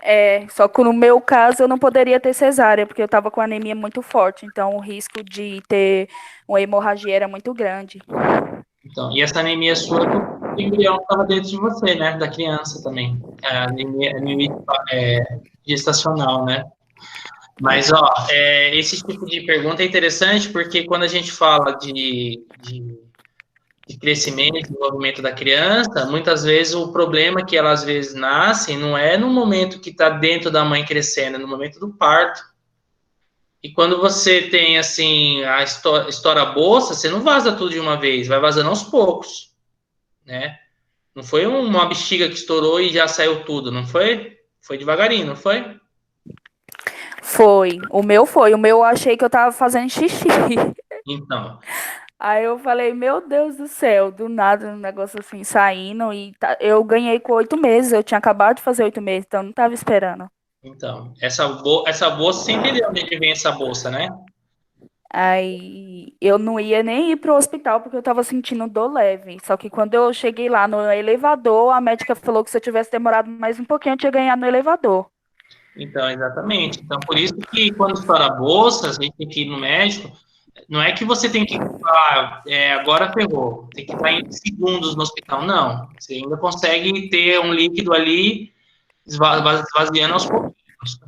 É, só que no meu caso eu não poderia ter cesárea, porque eu estava com anemia muito forte, então o risco de ter uma hemorragia era muito grande. Então, e essa anemia sua é porque o embrião estava dentro de você, né? Da criança também. A anemia gestacional, né? Mas, ó, esse tipo de pergunta é interessante porque quando a gente fala de crescimento e desenvolvimento da criança, muitas vezes o problema que ela às vezes nasce não é no momento que está dentro da mãe crescendo, é no momento do parto. E quando você tem, assim, a estoura a bolsa, você não vaza tudo de uma vez, vai vazando aos poucos, né? Não foi uma bexiga que estourou e já saiu tudo, não foi? Foi devagarinho, não foi? Foi. O meu foi. O meu eu achei que eu tava fazendo xixi. Então, Aí eu falei, meu Deus do céu, do nada um negócio assim saindo. E eu ganhei com 8 meses. Eu tinha acabado de fazer 8 meses, então eu não tava esperando. essa bolsa, você entendeu onde é que vem essa bolsa, né? Aí eu não ia nem ir pro hospital porque eu tava sentindo dor leve. Só que quando eu cheguei lá no elevador, a médica falou que se eu tivesse demorado mais um pouquinho, eu tinha ganhado no elevador. Então, exatamente. Então, por isso que quando estoura a bolsa, a gente tem que ir no médico. Não é que você tem que falar, agora ferrou, tem que estar em segundos no hospital. Não. Você ainda consegue ter um líquido ali esvaziando aos pouquinhos.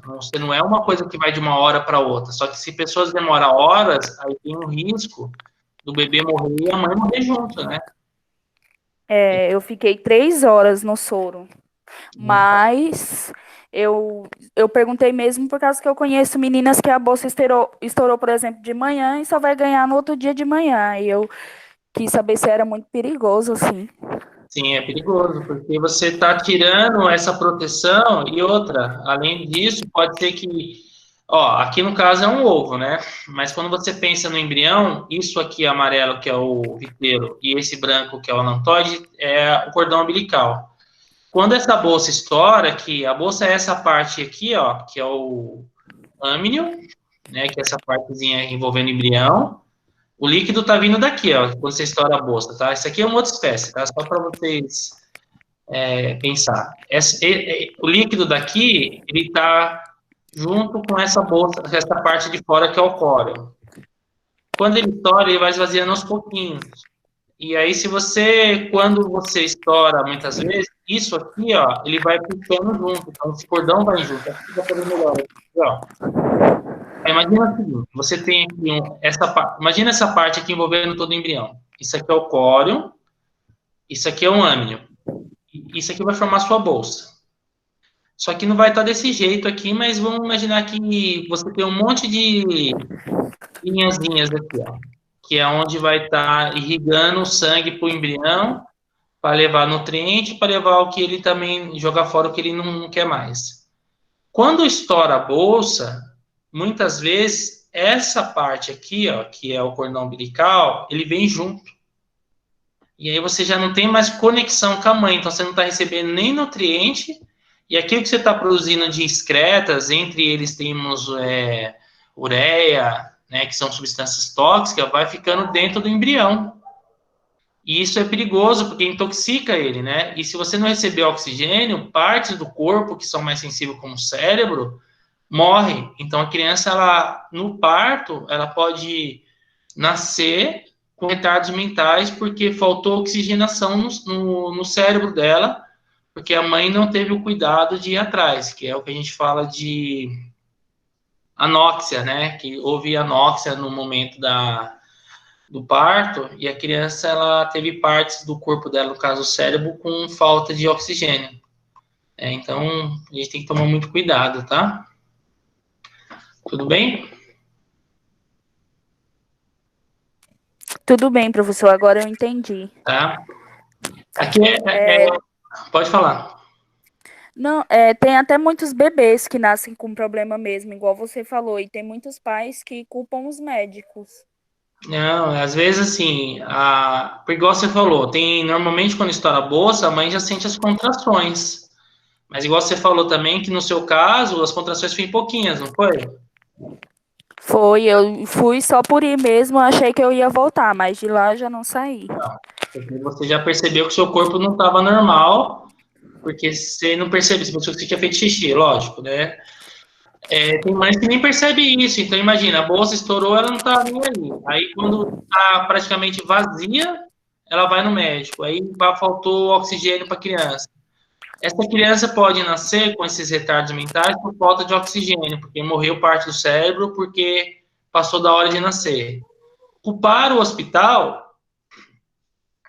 Você não é uma coisa que vai de uma hora para outra. Só que se pessoas demoram horas, aí tem um risco do bebê morrer e a mãe morrer junto, né? Eu fiquei 3 horas no soro. Mas eu perguntei mesmo por causa que eu conheço meninas que a bolsa estourou, por exemplo, de manhã e só vai ganhar no outro dia de manhã. E eu quis saber se era muito perigoso, assim. Sim, é perigoso, porque você está tirando essa proteção e outra, além disso, pode ser que, ó, aqui no caso é um ovo, né? Mas quando você pensa no embrião, isso aqui amarelo, que é o viteiro, e esse branco, que é o alantoide, é o cordão umbilical. Quando essa bolsa estoura, que a bolsa é essa parte aqui, ó, que é o âmnio, né, que é essa partezinha envolvendo o embrião, o líquido tá vindo daqui, ó, quando você estoura a bolsa, tá? Isso aqui é uma outra espécie, tá? Só para vocês pensar. O líquido daqui, ele tá junto com essa bolsa, essa parte de fora que é o córeo. Quando ele estoura, ele vai esvaziando aos pouquinhos. E aí, quando você estoura muitas vezes, isso aqui, ó, ele vai puxando junto. Então, esse cordão vai junto. Aqui dá pra ver melhor. Aqui, ó. Imagina o seguinte, você tem aqui imagina essa parte aqui envolvendo todo o embrião. Isso aqui é o córeo, isso aqui é o âmnio. Isso aqui vai formar sua bolsa. Só que não vai estar desse jeito aqui, mas vamos imaginar que você tem um monte de linhazinhas aqui, ó, que é onde vai estar irrigando o sangue para o embrião, para levar nutriente, para levar o que ele também jogar fora o que ele não quer mais. Quando estoura a bolsa, muitas vezes essa parte aqui, ó, que é o cordão umbilical, ele vem junto. E aí você já não tem mais conexão com a mãe, então você não está recebendo nem nutriente, e aquilo que você está produzindo de excretas, entre eles temos ureia, né, que são substâncias tóxicas, vai ficando dentro do embrião. E isso é perigoso, porque intoxica ele, né? E se você não receber oxigênio, partes do corpo que são mais sensíveis, como o cérebro, morre. Então, a criança, no parto, ela pode nascer com retardos mentais porque faltou oxigenação no cérebro dela, porque a mãe não teve o cuidado de ir atrás, que é o que a gente fala de anóxia, né? Que houve anóxia no momento do parto e a criança ela teve partes do corpo dela, no caso o cérebro, com falta de oxigênio. Então, a gente tem que tomar muito cuidado, tá? Tudo bem? Tudo bem, professor, agora eu entendi. Tá. Aqui pode falar. Não, tem até muitos bebês que nascem com problema mesmo, igual você falou, e tem muitos pais que culpam os médicos. Não, às vezes assim, igual você falou, normalmente quando estoura a bolsa, a mãe já sente as contrações. Mas igual você falou também que no seu caso, as contrações foram pouquinhas, não foi? Foi, eu fui só por ir mesmo, achei que eu ia voltar, mas de lá eu já não saí. Não, porque você já percebeu que o seu corpo não estava normal, porque você não percebeu, você tinha feito xixi, lógico, né? Tem mães que nem percebem isso, então imagina, a bolsa estourou, ela não tá nem ali. Aí quando tá praticamente vazia, ela vai no médico, aí faltou oxigênio para a criança. Essa criança pode nascer com esses retardos mentais por falta de oxigênio, porque morreu parte do cérebro, porque passou da hora de nascer. Culpar o hospital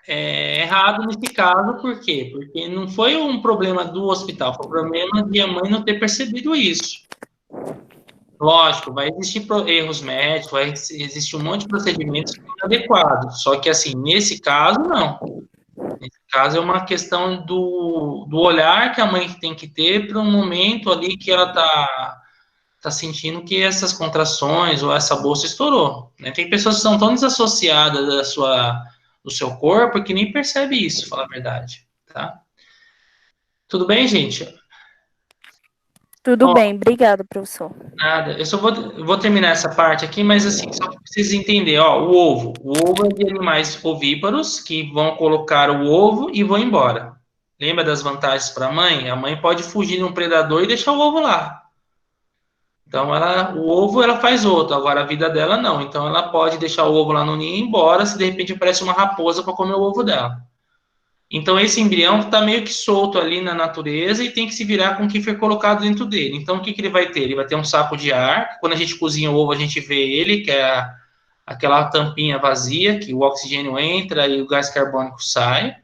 é errado nesse caso, por quê? Porque não foi um problema do hospital, foi um problema de a mãe não ter percebido isso. Lógico, vai existir erros médicos, vai existir um monte de procedimentos inadequados, só que, assim, nesse caso, não. Nesse caso, é uma questão do olhar que a mãe tem que ter para um momento ali que ela tá sentindo que essas contrações ou essa bolsa estourou, né? Tem pessoas que são tão desassociadas do seu corpo que nem percebe isso, falar a verdade, tá? Tudo bem, gente? Tudo Ó, bem, obrigada, professor. nada. Eu só vou terminar essa parte aqui, mas assim, só para vocês entenderem, ó, o ovo. O ovo é de animais ovíparos que vão colocar o ovo e vão embora. Lembra das vantagens para a mãe? A mãe pode fugir de um predador e deixar o ovo lá. Então, o ovo ela faz outro, agora a vida dela não. Então, ela pode deixar o ovo lá no ninho e ir embora se de repente aparece uma raposa para comer o ovo dela. Então, esse embrião está meio que solto ali na natureza e tem que se virar com o que foi colocado dentro dele. Então, o que ele vai ter? Ele vai ter um saco de ar. Quando a gente cozinha o ovo, a gente vê ele, que é aquela tampinha vazia, que o oxigênio entra e o gás carbônico sai.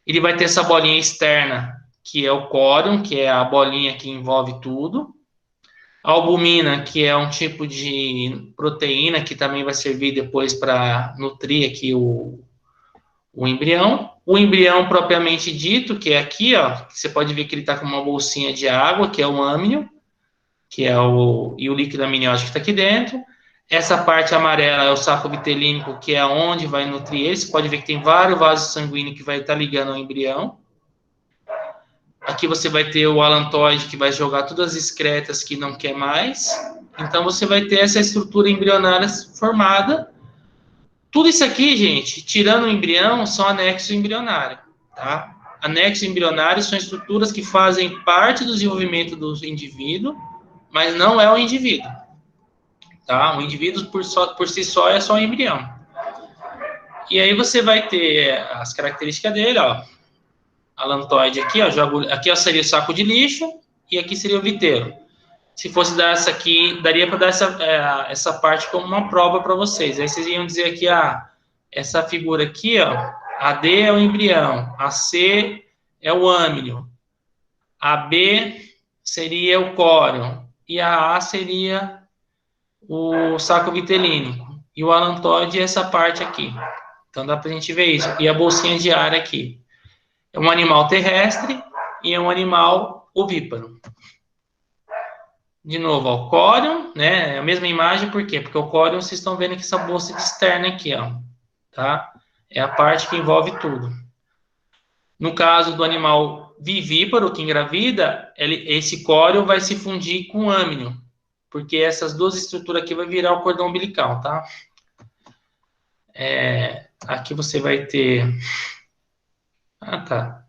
Ele vai ter essa bolinha externa, que é o córion, que é a bolinha que envolve tudo. A albumina, que é um tipo de proteína que também vai servir depois para nutrir aqui o embrião. O embrião propriamente dito, que é aqui, ó, você pode ver que ele está com uma bolsinha de água, que é o âmnio, e o líquido amniótico que está aqui dentro. Essa parte amarela é o saco vitelínico, que é onde vai nutrir ele. Você pode ver que tem vários vasos sanguíneos que vai estar ligando ao embrião. Aqui você vai ter o alantoide, que vai jogar todas as excretas que não quer mais. Então, você vai ter essa estrutura embrionária formada. Tudo isso aqui, gente, tirando o embrião, são anexos embrionários, tá? Anexos embrionários são estruturas que fazem parte do desenvolvimento do indivíduo, mas não é o indivíduo, tá? O indivíduo, por si só, é só um embrião. E aí você vai ter as características dele, ó. Alantoide aqui, ó, aqui ó, seria o saco de lixo e aqui seria o viteiro. Se fosse dar essa aqui, daria para dar essa parte como uma prova para vocês. Aí vocês iam dizer aqui, essa figura aqui, ó, a D é o embrião, a C é o âmnio, a B seria o córion e a A seria o saco vitelínico. E o alantoide é essa parte aqui. Então dá para a gente ver isso. E a bolsinha de ar aqui. É um animal terrestre e é um animal ovíparo. De novo, ó, o córion, né? É a mesma imagem, por quê? Porque o córion, vocês estão vendo que essa bolsa externa aqui, ó, tá? É a parte que envolve tudo. No caso do animal vivíparo que engravida, esse córion vai se fundir com o âmnio, porque essas duas estruturas aqui vai virar o cordão umbilical, tá? Aqui você vai ter... tá.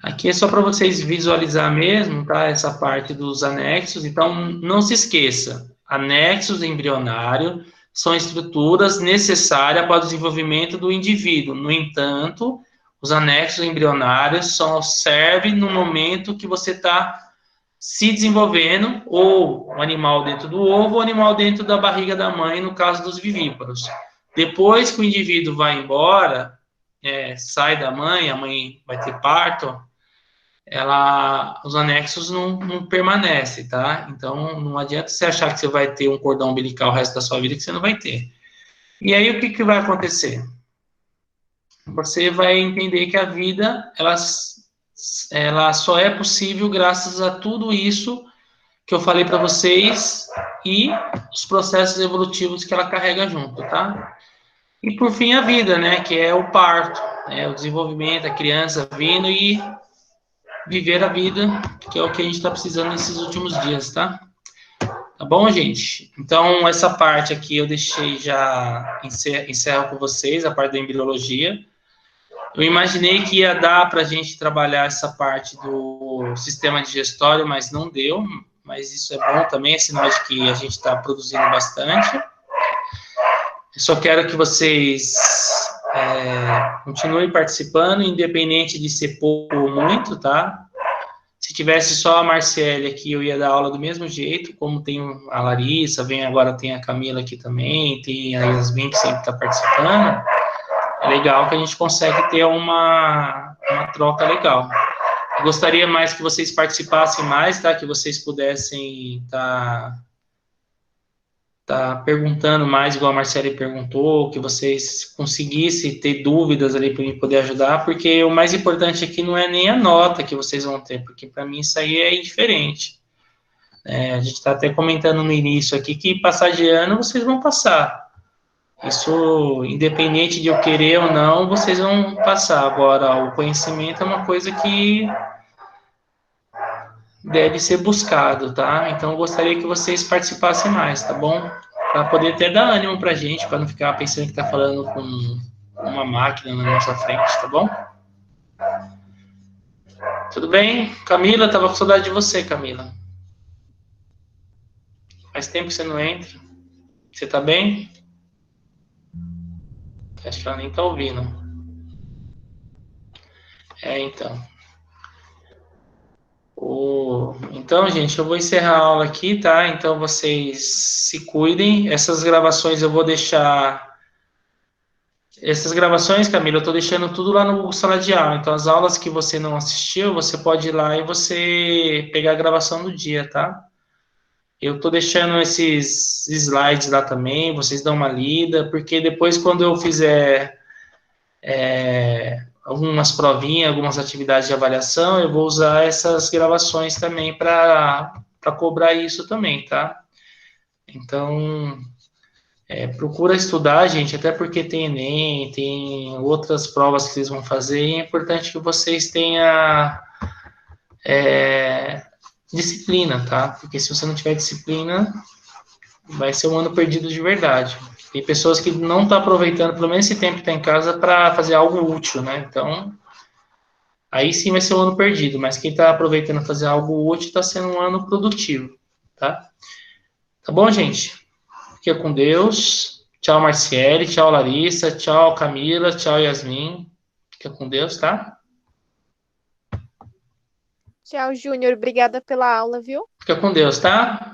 Aqui é só para vocês visualizar mesmo, tá? Essa parte dos anexos. Então, não se esqueça, anexos embrionários são estruturas necessárias para o desenvolvimento do indivíduo. No entanto, os anexos embrionários só servem no momento que você está se desenvolvendo, ou o animal dentro do ovo, ou o animal dentro da barriga da mãe, no caso dos vivíparos. Depois que o indivíduo vai embora, sai da mãe, a mãe vai ter parto, os anexos não permanecem, tá? Então, não adianta você achar que você vai ter um cordão umbilical o resto da sua vida, que você não vai ter. E aí, o que vai acontecer? Você vai entender que a vida, ela só é possível graças a tudo isso que eu falei para vocês e os processos evolutivos que ela carrega junto, tá? E, por fim, a vida, né? Que é o parto, o desenvolvimento, a criança vindo e viver a vida, que é o que a gente está precisando nesses últimos dias, tá? Tá bom, gente? Então, essa parte aqui eu deixei já, encerro com vocês, a parte da embriologia. Eu imaginei que ia dar para a gente trabalhar essa parte do sistema digestório, mas não deu, mas isso é bom também, é sinal de que a gente está produzindo bastante. Eu só quero que vocês continuem participando, independente de ser pouco ou muito, tá? Se tivesse só a Marciele aqui, eu ia dar aula do mesmo jeito, como tem a Larissa, agora tem a Camila aqui também, tem a Yasmin que sempre está participando. É legal que a gente consegue ter uma troca legal. Eu gostaria mais que vocês participassem mais, tá? Que vocês pudessem tá perguntando mais, igual a Marcele perguntou, que vocês conseguissem ter dúvidas ali para mim poder ajudar, porque o mais importante aqui não é nem a nota que vocês vão ter, porque para mim isso aí é indiferente. A gente está até comentando no início aqui que passar de ano vocês vão passar. Isso, independente de eu querer ou não, vocês vão passar. Agora, o conhecimento é uma coisa que deve ser buscado, tá? Então, eu gostaria que vocês participassem mais, tá bom? Para poder até dar ânimo pra gente, para não ficar pensando que tá falando com uma máquina na nossa frente, tá bom? Tudo bem? Camila, tava com saudade de você, Camila. Faz tempo que você não entra. Você tá bem? Acho que ela nem tá ouvindo. Então. Então, gente, eu vou encerrar a aula aqui, tá? Então, vocês se cuidem. Essas gravações eu vou deixar. Essas gravações, Camila, eu tô deixando tudo lá no Google Sala de Aula. Então, as aulas que você não assistiu, você pode ir lá e você pegar a gravação do dia, tá? Eu tô deixando esses slides lá também, vocês dão uma lida, porque depois, quando eu fizer algumas provinhas, algumas atividades de avaliação, eu vou usar essas gravações também para cobrar isso também, tá? Então, procura estudar, gente, até porque tem Enem, tem outras provas que vocês vão fazer, e é importante que vocês tenham disciplina, tá? Porque se você não tiver disciplina, vai ser um ano perdido de verdade. Tem pessoas que não estão aproveitando, pelo menos esse tempo que está em casa, para fazer algo útil, né? Então, aí sim vai ser um ano perdido, mas quem está aproveitando fazer algo útil está sendo um ano produtivo, tá? Tá bom, gente? Fique com Deus. Tchau, Marciele. Tchau, Larissa. Tchau, Camila. Tchau, Yasmin. Fica com Deus, tá? Tchau, Júnior. Obrigada pela aula, viu? Fica com Deus, tá?